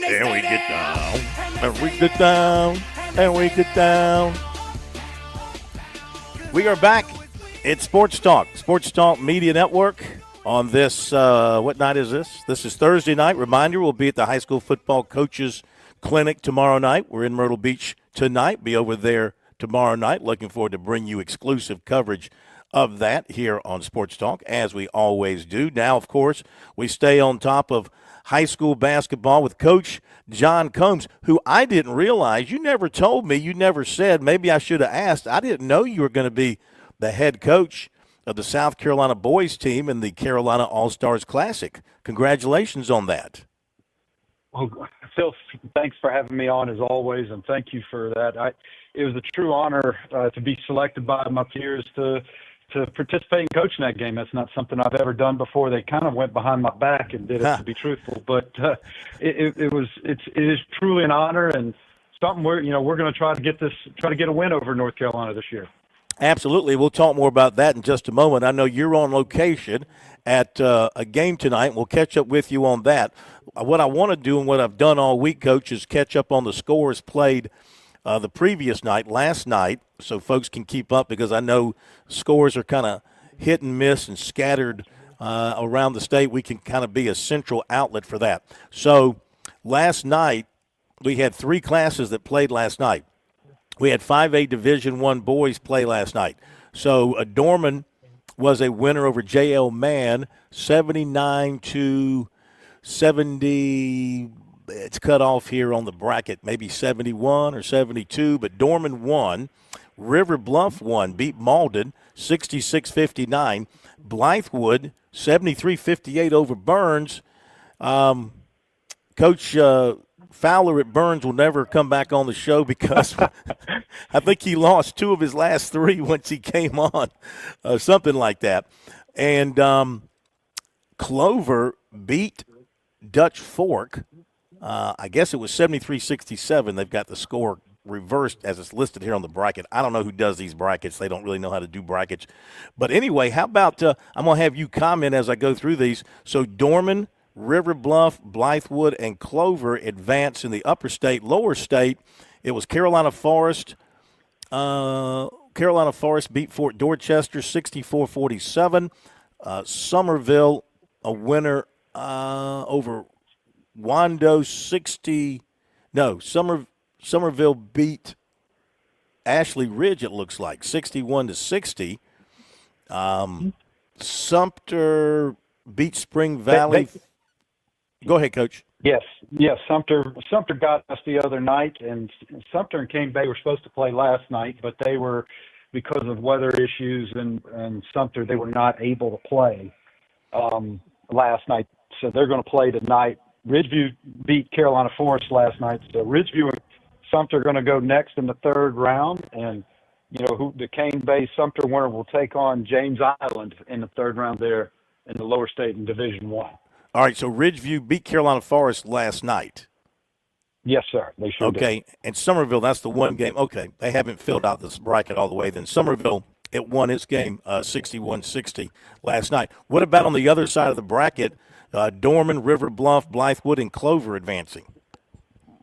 And we get down. And we get down. And we get down. We are back. It's Sports Talk. Sports Talk Media Network on this, what night is this? This is Thursday night. Reminder, we'll be at the high school football coaches clinic tomorrow night. We're in Myrtle Beach tonight. Be over there tomorrow night. Looking forward to bring you exclusive coverage of that here on Sports Talk, as we always do. Now, of course, we stay on top of high school basketball with Coach John Combs, who I didn't realize. You never told me. You never said. Maybe I should have asked. I didn't know you were going to be the head coach of the South Carolina boys team in the Carolina All-Stars Classic. Congratulations on that. Well, Phil, thanks for having me on as always, and thank you for that. It was a true honor to be selected by my peers to participate in coaching that game. That's not something I've ever done before. They kind of went behind my back and did it, to be truthful. But it is truly an honor and something we're going to try to get a win over North Carolina this year. Absolutely. We'll talk more about that in just a moment. I know you're on location at a game tonight. We'll catch up with you on that. What I want to do and what I've done all week, Coach, is catch up on the scores played the previous night, last night, so folks can keep up, because I know scores are kind of hit and miss and scattered around the state. We can kind of be a central outlet for that. So last night, we had 3 classes that played last night. We had 5A Division I boys play last night. So Dorman was a winner over J.L. Mann, 79-70. It's cut off here on the bracket, maybe 71 or 72, but Dorman won. River Bluff won, beat Malden 66-59. Blythewood 73-58 over Burns. Coach Fowler at Burns will never come back on the show because I think he lost 2 of his last 3 once he came on, something like that. And Clover beat Dutch Fork. I guess it was 73-67. They've got the score reversed as it's listed here on the bracket. I don't know who does these brackets. They don't really know how to do brackets. But anyway, how about I'm going to have you comment as I go through these. So Dorman, River Bluff, Blythewood, and Clover advance in the upper state. Lower state, it was Carolina Forest. Carolina Forest beat Fort Dorchester 64-47. Somerville, a winner over Wando 60. No, Somerville beat Ashley Ridge, it looks like, 61-60. Sumter beat Spring Valley. Go ahead, Coach. Yes. Sumter got us the other night, and Sumter and Cane Bay were supposed to play last night, but they were, because of weather issues and Sumter, they were not able to play last night. So they're going to play tonight. Ridgeview beat Carolina Forest last night, so Ridgeview and Sumter are going to go next in the 3rd round, and the Cane Bay Sumter winner will take on James Island in the 3rd round there in the lower state in Division I. All right, so Ridgeview beat Carolina Forest last night. Yes, sir. They sure did. Okay, and Somerville, that's the one game. Okay, they haven't filled out this bracket all the way. Then Somerville, it won its game 61-60 last night. What about on the other side of the bracket? Dorman, River Bluff, Blythewood, and Clover advancing.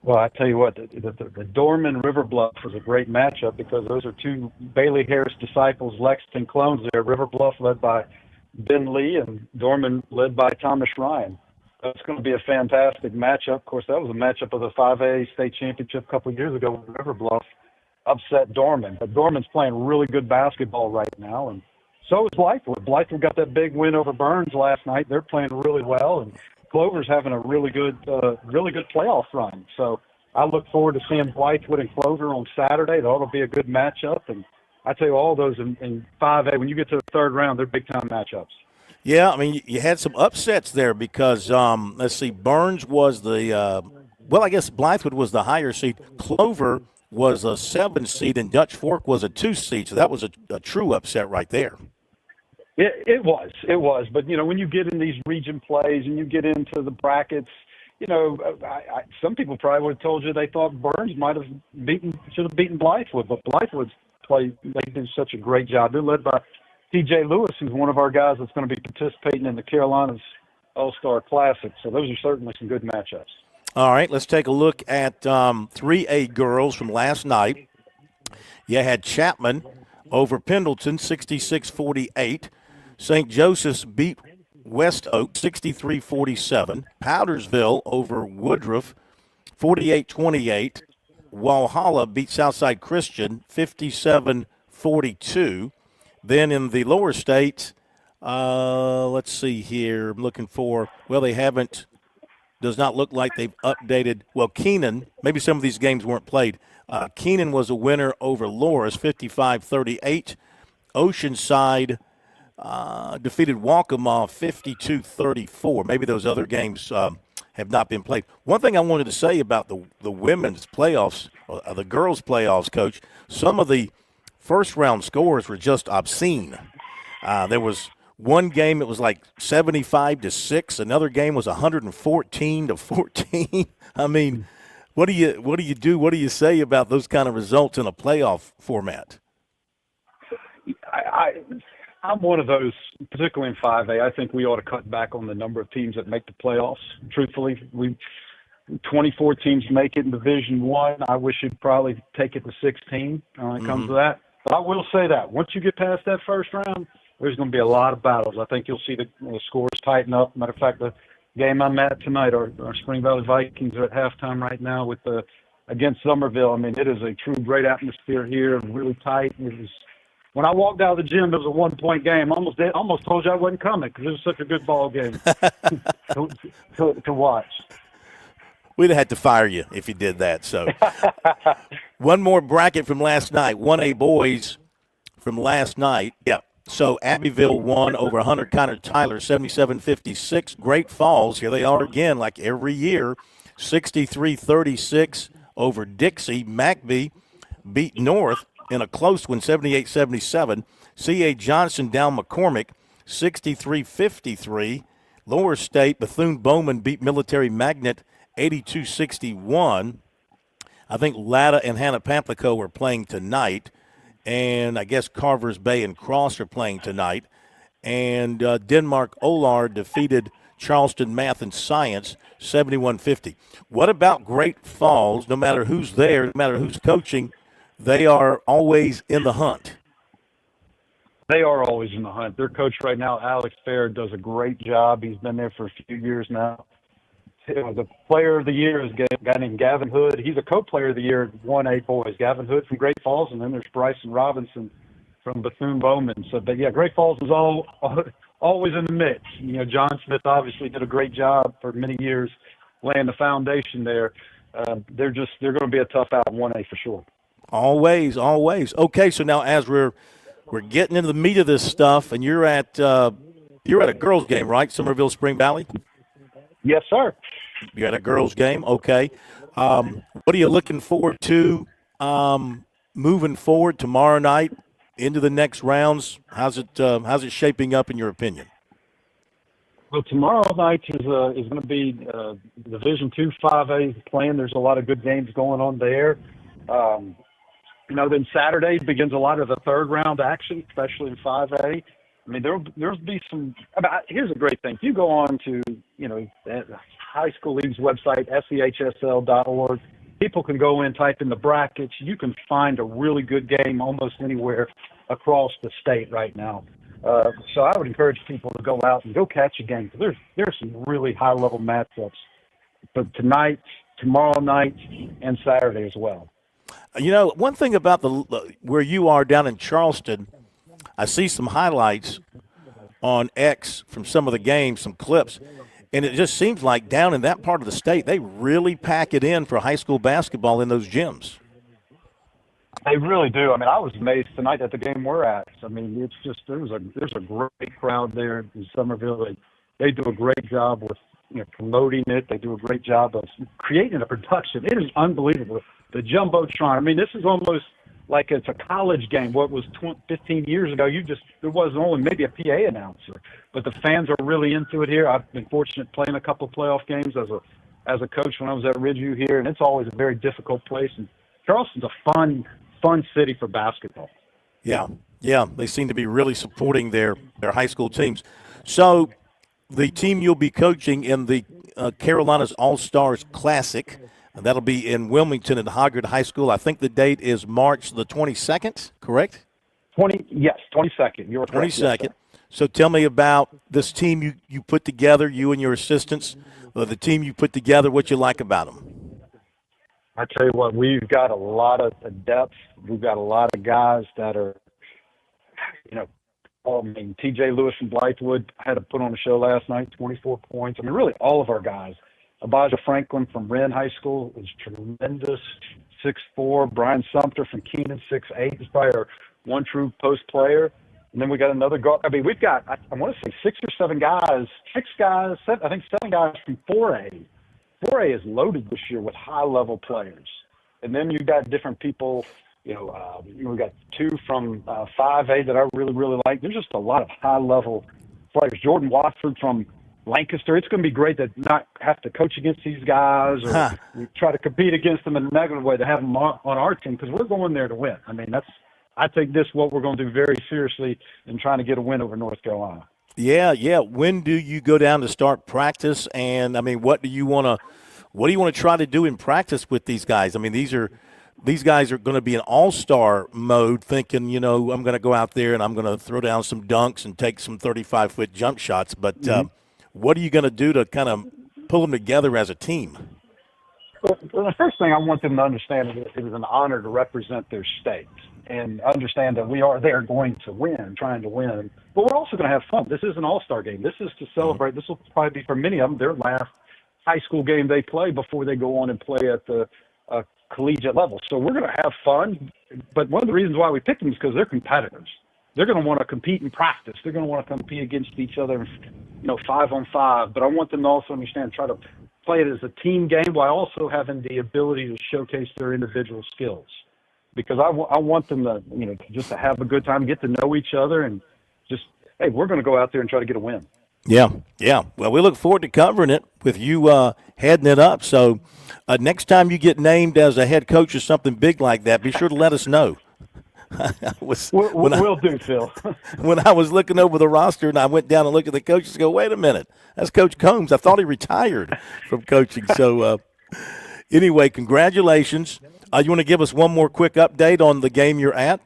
Well, I tell you what, the Dorman River Bluff was a great matchup because those are 2 Bailey Harris disciples, Lexington clones there. River Bluff led by Ben Lee and Dorman led by Thomas Ryan. That's going to be a fantastic matchup. Of course, that was a matchup of the 5A state championship a couple of years ago when River Bluff upset Dorman. But Dorman's playing really good basketball right now, and so is Blythewood. Blythewood got that big win over Burns last night. They're playing really well, and Clover's having a really good playoff run. So I look forward to seeing Blythewood and Clover on Saturday. That'll be a good matchup. And I tell you, all those in 5A, when you get to the 3rd round, they're big-time matchups. Yeah, I mean, you had some upsets there because, let's see, Burns was the I guess Blythewood was the higher seed. Clover was a 7 seed, and Dutch Fork was a 2 seed. So that was a true upset right there. It was. But, when you get in these region plays and you get into the brackets, some people probably would have told you they thought Burns should have beaten Blythewood. But Blythewood's they did such a great job. They're led by T.J. Lewis, who's one of our guys that's going to be participating in the Carolinas All-Star Classic. So those are certainly some good matchups. All right, let's take a look at 3A girls from last night. You had Chapman over Pendleton, 66-48. St. Joseph's beat West Oak, 63-47. Powdersville over Woodruff, 48-28. Walhalla beat Southside Christian, 57-42. Then in the lower states, let's see here. I'm looking for, well, they haven't, does not look like they've updated. Well, Keenan, maybe some of these games weren't played. Keenan was a winner over Loris, 55-38. Oceanside defeated Waccamaw 52-34. Maybe those other games have not been played. One thing I wanted to say about the women's playoffs, the girls' playoffs, Coach, some of the first-round scores were just obscene. There was one game it was like 75-6. Another game was 114-14. I mean, what do you do? What do you say about those kind of results in a playoff format? I'm one of those, particularly in 5A. I think we ought to cut back on the number of teams that make the playoffs. Truthfully, 24 teams make it in Division One. I wish you'd probably take it to 16 when it comes to that. But I will say that once you get past that first round, there's going to be a lot of battles. I think you'll see the scores tighten up. Matter of fact, the game I'm at tonight, our Spring Valley Vikings are at halftime right now with against Somerville. I mean, it is a true great atmosphere here, really tight. When I walked out of the gym, it was a 1-point game. I almost told you I wasn't coming because it was such a good ball game to watch. We'd have had to fire you if you did that. So, one more bracket from last night. 1A boys from last night. Yeah. So Abbeville won over Hunter Connor Tyler, 77-56. Great Falls, here they are again, like every year, 63-36 over Dixie. McBee beat North in a close one, 78-77. C.A. Johnson down McCormick, 63-53. Lower State, Bethune-Bowman beat Military Magnet, 82-61. I think Latta and Hannah Pamplico are playing tonight, and I guess Carvers Bay and Cross are playing tonight. And Denmark Olar defeated Charleston Math and Science, 71-50. What about Great Falls? No matter who's there, no matter who's coaching, they are always in the hunt. They are always in the hunt. Their coach right now, Alex Fair, does a great job. He's been there for a few years now. The player of the year is a guy named Gavin Hood. He's a co-player of the year at 1A boys. Gavin Hood from Great Falls, and then there's Bryson Robinson from Bethune-Bowman. So, but yeah, Great Falls is always in the mix. You know, John Smith obviously did a great job for many years laying the foundation there. They're going to be a tough out in 1A for sure. Always. Okay, so now as we're getting into the meat of this stuff, and you're at a girls' game, right? Somerville Spring Valley. Yes, sir. You're at a girls' game. Okay. What are you looking forward to moving forward tomorrow night into the next rounds? How's it shaping up in your opinion? Well, tomorrow night is going to be Division II 5A playing. There's a lot of good games going on there. Then Saturday begins a lot of the third round action, especially in 5A. I mean, there'll be some. Here's a great thing: if you go on to the high school league's website, sehsl.org, people can go in, type in the brackets. You can find a really good game almost anywhere across the state right now. So I would encourage people to go out and go catch a game. There's some really high level matchups, but tonight, tomorrow night, and Saturday as well. One thing about where you are down in Charleston, I see some highlights on X from some of the games, some clips, and it just seems like down in that part of the state, they really pack it in for high school basketball in those gyms. They really do. I mean, I was amazed tonight at the game we're at. I mean, it's just there's a great crowd there in Somerville. They do a great job with promoting it. They do a great job of creating a production. It is unbelievable. The Jumbotron. I mean, this is almost like it's a college game. What was 15 years ago, there was only maybe a PA announcer, but the fans are really into it here. I've been fortunate playing a couple of playoff games as a coach when I was at Ridgeview here, and it's always a very difficult place. And Charleston's a fun city for basketball. Yeah, they seem to be really supporting their high school teams. So the team you'll be coaching in the Carolina's All-Stars Classic. And that'll be in Wilmington at Hoggard High School. I think the date is March the 22nd, correct? 22nd. You're correct. 22nd. Yes, so tell me about this team you put together, you and your assistants, the team you put together, what you like about them. I tell you what, we've got a lot of depth. We've got a lot of guys that are, T.J. Lewis from Blythewood had to put on a show last night, 24 points. I mean, really all of our guys. Abijah Franklin from Wren High School is tremendous, 6'4". Brian Sumter from Keenan, 6'8". He's probably our one true post player. And then we got another guard. I mean, we've got, I want to say 6 or 7 guys, I think 7 guys from 4A. 4A is loaded this year with high-level players. And then you've got different people, we've got 2 from 5A that I really, really like. There's just a lot of high-level players. Jordan Watford from Lancaster. It's going to be great to not have to coach against these guys or we try to compete against them in a negative way, to have them on our team, because we're going there to win. I mean, I take this what we're going to do very seriously in trying to get a win over North Carolina. Yeah. When do you go down to start practice? And I mean, what do you want to try to do in practice with these guys? I mean, these guys are going to be in all-star mode, thinking, I'm going to go out there and I'm going to throw down some dunks and take some 35-foot jump shots. But what are you going to do to kind of pull them together as a team? Well, the first thing I want them to understand is it is an honor to represent their state and understand that we are there going to win, trying to win. But we're also going to have fun. This is an all-star game. This is to celebrate. This will probably be, for many of them, their last high school game they play before they go on and play at the collegiate level. So we're going to have fun. But one of the reasons why we picked them is because they're competitors. They're going to want to compete in practice. They're going to want to compete against each other, 5-on-5. But I want them to also understand, try to play it as a team game while also having the ability to showcase their individual skills. Because I want them to, just to have a good time, get to know each other, and just, hey, we're going to go out there and try to get a win. Yeah. Well, we look forward to covering it with you heading it up. So next time you get named as a head coach or something big like that, be sure to let us know. We'll do, Phil. When I was looking over the roster and I went down and looked at the coaches and go, wait a minute, that's Coach Combs. I thought he retired from coaching. So anyway, congratulations. You want to give us one more quick update on the game you're at,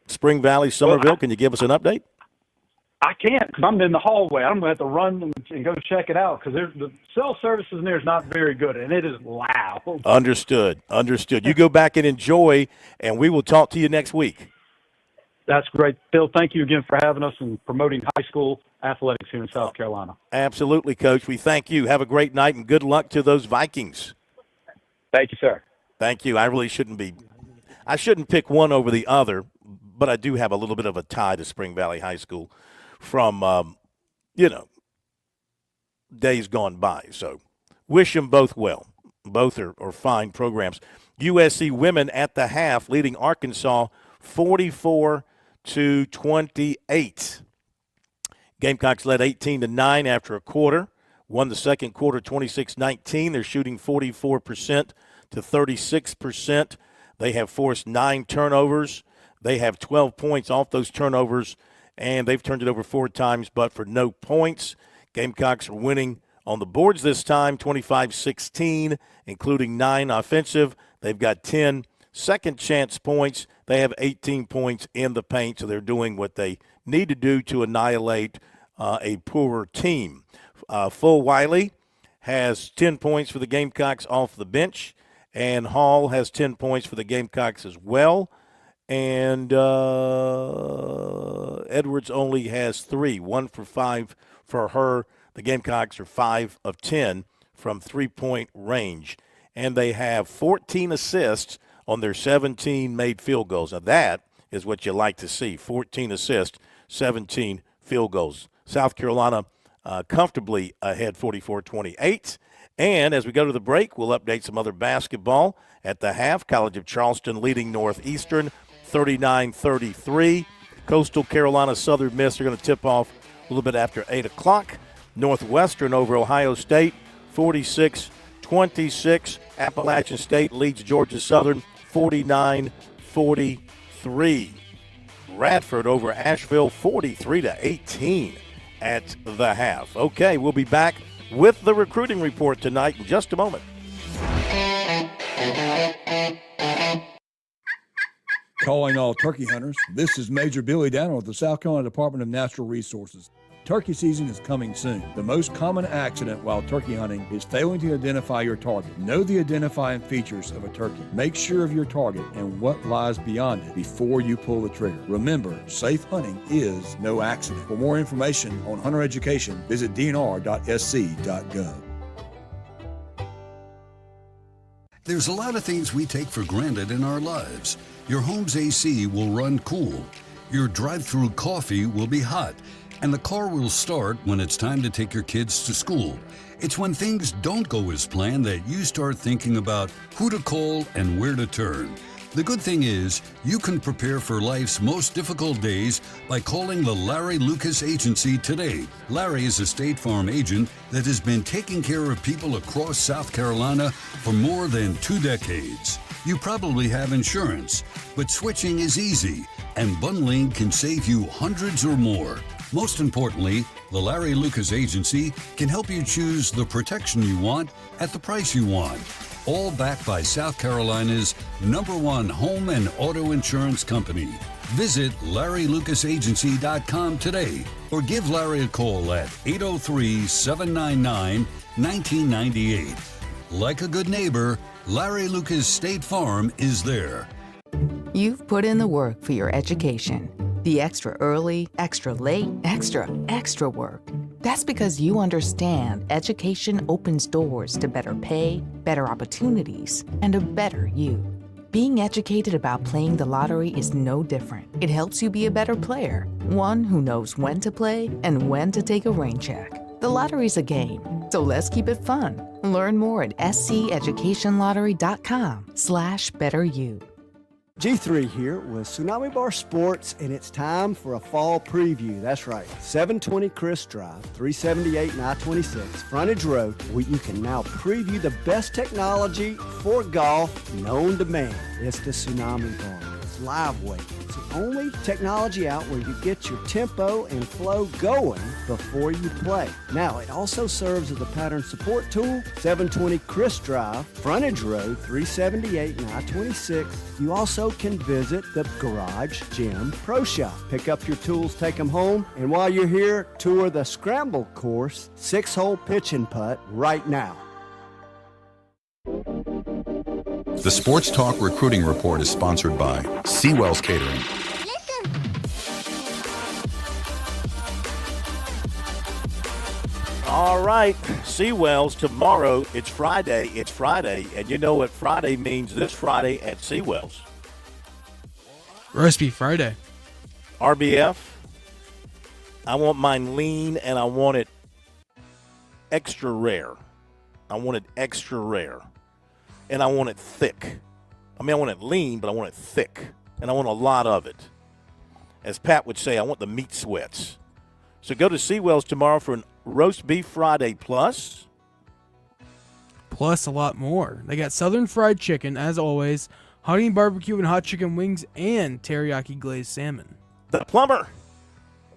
Spring Valley, Somerville? Can you give us an update? I can't, because I'm in the hallway. I'm going to have to run and go check it out, because the cell services in there is not very good, and it is loud. Understood. You go back and enjoy, and we will talk to you next week. That's great. Phil, thank you again for having us and promoting high school athletics here in South Carolina. Absolutely, Coach. We thank you. Have a great night, and good luck to those Vikings. Thank you, sir. Thank you. I really shouldn't pick one over the other, but I do have a little bit of a tie to Spring Valley High School from, days gone by. So wish them both well. Both are fine programs. USC women at the half leading Arkansas 44-28. Gamecocks led 18-9 after a quarter. Won the second quarter 26-19. They're shooting 44% to 36%. They have forced 9 turnovers. They have 12 points off those turnovers, and they've turned it over 4 times, but for no points. Gamecocks are winning on the boards this time, 25-16, including 9 offensive. They've got 10 second chance points. They have 18 points in the paint, so they're doing what they need to do to annihilate a poorer team. Full Wiley has 10 points for the Gamecocks off the bench, and Hall has 10 points for the Gamecocks as well. And Edwards only has 3, 1 for 5 for her. The Gamecocks are 5 of 10 from three-point range. And they have 14 assists on their 17 made field goals. Now, that is what you like to see, 14 assists, 17 field goals. South Carolina comfortably ahead 44-28. And as we go to the break, we'll update some other basketball at the half. College of Charleston leading Northeastern 39-33. Coastal Carolina Southern Miss are going to tip off a little bit after 8 o'clock. Northwestern over Ohio State 46-26. Appalachian State leads Georgia Southern 49-43. Radford over Asheville 43-18 at the half. Okay, we'll be back with the recruiting report tonight in just a moment. Calling all turkey hunters, this is Major Billy Downer with the South Carolina Department of Natural Resources. Turkey season is coming soon. The most common accident while turkey hunting is failing to identify your target. Know the identifying features of a turkey. Make sure of your target and what lies beyond it before you pull the trigger. Remember, safe hunting is no accident. For more information on hunter education, visit dnr.sc.gov. There's a lot of things we take for granted in our lives. Your home's AC will run cool. Your drive-through coffee will be hot. And the car will start when it's time to take your kids to school. It's when things don't go as planned that you start thinking about who to call and where to turn. The good thing is, you can prepare for life's most difficult days by calling the Larry Lucas Agency today. Larry is a State Farm agent that has been taking care of people across South Carolina for more than 2 decades. You probably have insurance, but switching is easy, and bundling can save you hundreds or more. Most importantly, the Larry Lucas Agency can help you choose the protection you want at the price you want. All backed by South Carolina's #1 home and auto insurance company. Visit LarryLucasAgency.com today or give Larry a call at 803-799-1998. Like a good neighbor, Larry Lucas State Farm is there. You've put in the work for your education. The extra early, extra late, extra work. That's because you understand education opens doors to better pay, better opportunities, and a better you. Being educated about playing the lottery is no different. It helps you be a better player, one who knows when to play and when to take a rain check. The lottery's a game, so let's keep it fun. Learn more at sceducationlottery.com/betteryou. G3 here with Tsunami Bar Sports, and it's time for a fall preview. That's right, 720 Chris Drive, 378 and I-26, Frontage Road, where you can now preview the best technology for golf known to man. It's the Tsunami Bar. It's live weight. It's the only technology out where you get your tempo and flow going before you play. Now, it also serves as a pattern support tool. 720 Chris Drive, Frontage Road, 378 and I-26. You also can visit the Garage Gym Pro Shop. Pick up your tools, take them home, and while you're here, tour the Scramble Course 6-hole pitch and putt right now. The Sports Talk Recruiting Report is sponsored by Seawell's Catering. All right, Seawell's tomorrow. It's Friday, and you know what Friday means this Friday at Seawell's. Roast Beef Friday. RBF. I want mine lean, and I want it extra rare. I want it extra rare. And I want it thick. I mean, I want it lean, but I want it thick. And I want a lot of it. As Pat would say, I want the meat sweats. So go to Seawell's tomorrow for an Roast Beef Friday Plus. Plus a lot more. They got Southern Fried Chicken, as always, honey barbecue and hot chicken wings, and teriyaki glazed salmon. The plumber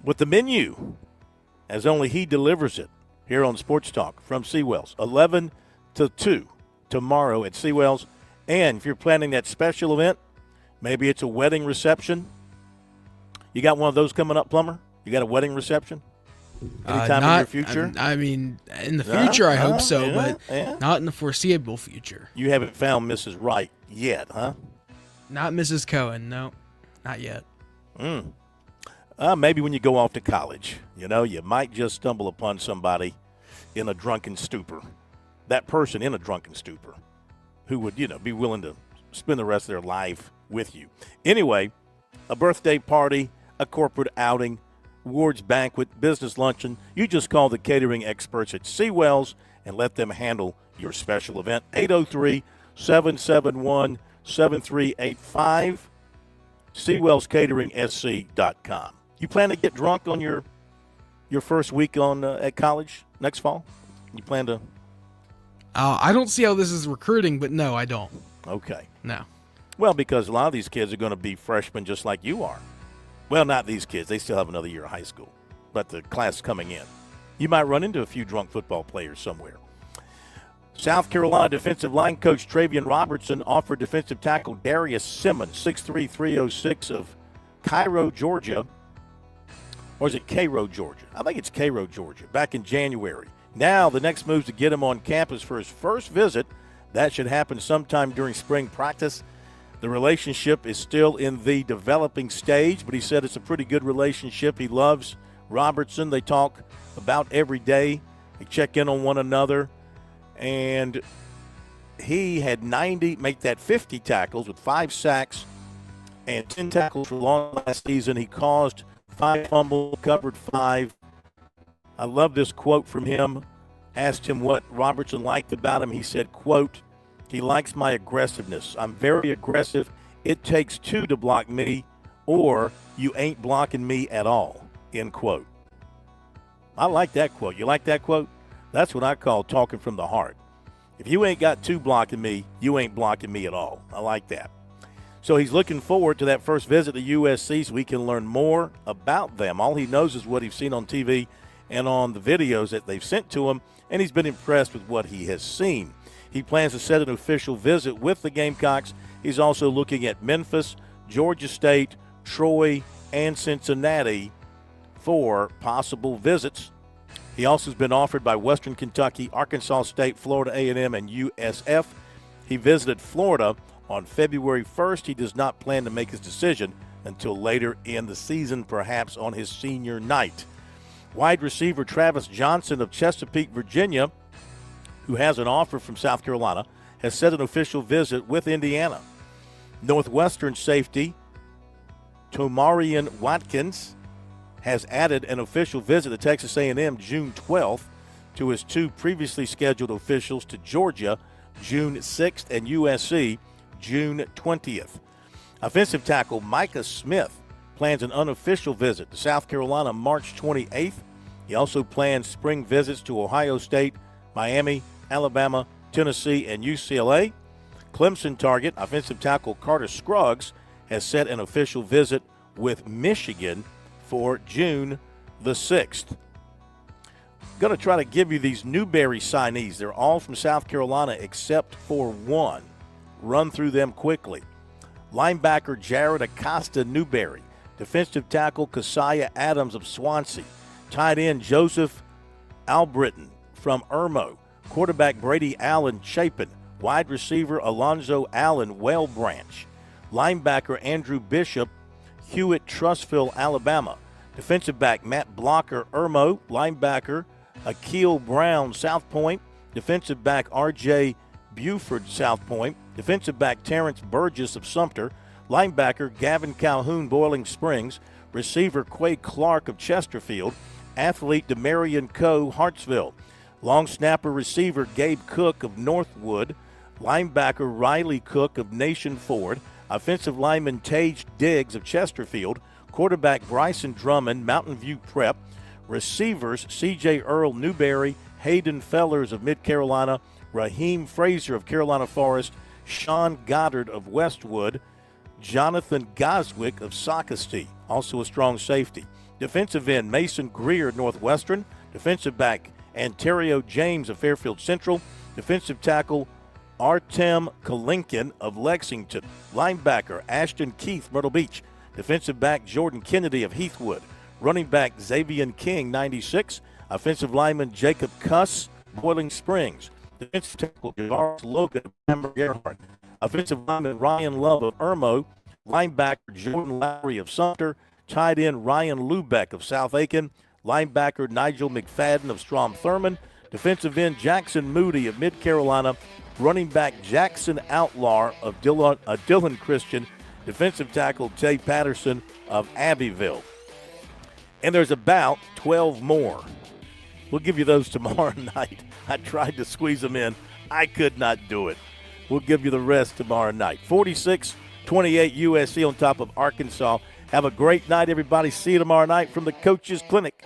with the menu, as only he delivers it, here on Sports Talk from Seawell's, 11 to 2. Tomorrow at Seawell's. And if you're planning that special event, maybe it's a wedding reception. You got one of those coming up, plumber? You got a wedding reception? Anytime in your future? I mean, in the future, I hope so, yeah, but not in the foreseeable future. You haven't found Mrs. Wright yet, huh? Not Mrs. Cohen, no, not yet. Maybe when you go off to college, you might just stumble upon somebody in a drunken stupor. That person in a drunken stupor who would, be willing to spend the rest of their life with you. Anyway, a birthday party, a corporate outing, awards banquet, business luncheon, you just call the catering experts at Seawell's and let them handle your special event. 803-771-7385, SeawellsCateringSC.com. You plan to get drunk on your first week at college next fall? You plan to? I don't see how this is recruiting, but no, I don't. Okay. No. Well, because a lot of these kids are going to be freshmen just like you are. Well, not these kids. They still have another year of high school. But the class coming in. you might run into a few drunk football players somewhere. South Carolina defensive line coach Travian Robertson offered defensive tackle Darius Simmons, 6'3", 306 of Cairo, Georgia. Or is it Cairo, Georgia? I think it's Cairo, Georgia, back in January. Now the next move is to get him on campus for his first visit. That should happen sometime during spring practice. The relationship is still in the developing stage, but he said it's a pretty good relationship. He loves Robertson. They talk about every day. They check in on one another. And he had 50 tackles with 5 sacks and 10 tackles for long last season. He caused 5 fumbles, covered 5. I love this quote from him. Asked him what Robertson liked about him. He said, quote, "He likes my aggressiveness. I'm very aggressive. It takes 2 to block me, or you ain't blocking me at all," end quote. I like that quote. You like that quote? That's what I call talking from the heart. If you ain't got 2 blocking me, you ain't blocking me at all. I like that. So he's looking forward to that first visit to USC so we can learn more about them. All he knows is what he's seen on TV and on the videos that they've sent to him, and he's been impressed with what he has seen. He plans to set an official visit with the Gamecocks. He's also looking at Memphis, Georgia State, Troy, and Cincinnati for possible visits. He also has been offered by Western Kentucky, Arkansas State, Florida A&M, and USF. He visited Florida on February 1st. He does not plan to make his decision until later in the season, perhaps on his senior night. Wide receiver Travis Johnson of Chesapeake, Virginia, who has an offer from South Carolina, has set an official visit with Indiana. Northwestern safety Tomarian Watkins has added an official visit to Texas A&M June 12th to his 2 previously scheduled officials to Georgia June 6th and USC June 20th. Offensive tackle Micah Smith plans an unofficial visit to South Carolina March 28th. He also plans spring visits to Ohio State, Miami, Alabama, Tennessee, and UCLA. Clemson target offensive tackle Carter Scruggs has set an official visit with Michigan for June the 6th. Going to try to give you these Newberry signees. They're all from South Carolina except for one. Run through them quickly. Linebacker Jared Acosta Newberry. Defensive tackle Keziah Adams of Swansea. Tight end Joseph Albritton from Irmo. Quarterback Brady Allen Chapin. Wide receiver Alonzo Allen Whale Branch. Linebacker Andrew Bishop Hewitt Trussville, Alabama. Defensive back Matt Blocker Irmo. Linebacker Akeel Brown South Point. Defensive back R.J. Buford South Point. Defensive back Terrence Burgess of Sumter. Linebacker Gavin Calhoun Boiling Springs. Receiver Quay Clark of Chesterfield. Athlete Demarion Coe Hartsville. Long snapper receiver Gabe Cook of Northwood. Linebacker Riley Cook of Nation Ford. Offensive lineman Tage Diggs of Chesterfield. Quarterback Bryson Drummond, Mountain View Prep. Receivers C.J. Earl Newberry, Hayden Fellers of Mid-Carolina, Raheem Frazier of Carolina Forest, Sean Goddard of Westwood, Jonathan Goswick of Sockasty, also a strong safety. Defensive end Mason Greer, Northwestern. Defensive back Ontario James of Fairfield Central. Defensive tackle Artem Kalinkin of Lexington. Linebacker Ashton Keith, Myrtle Beach. Defensive back Jordan Kennedy of Heathwood. Running back Xavier King, 96. Offensive lineman Jacob Cuss, Boiling Springs. Defensive tackle Javaris Logan of Hamburg Earhart. Offensive lineman Ryan Love of Irmo. Linebacker Jordan Lowry of Sumter. Tight end Ryan Lubeck of South Aiken. Linebacker Nigel McFadden of Strom Thurmond. Defensive end Jackson Moody of Mid-Carolina. Running back Jackson Outlaw of Dillon Christian. Defensive tackle Jay Patterson of Abbeville. And there's about 12 more. We'll give you those tomorrow night. I tried to squeeze them in. I could not do it. We'll give you the rest tomorrow night. 46-28 USC on top of Arkansas. Have a great night, everybody. See you tomorrow night from the Coaches Clinic.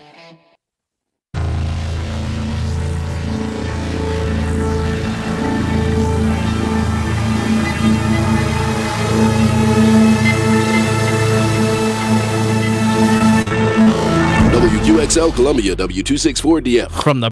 WQXL Columbia, W264DF. From the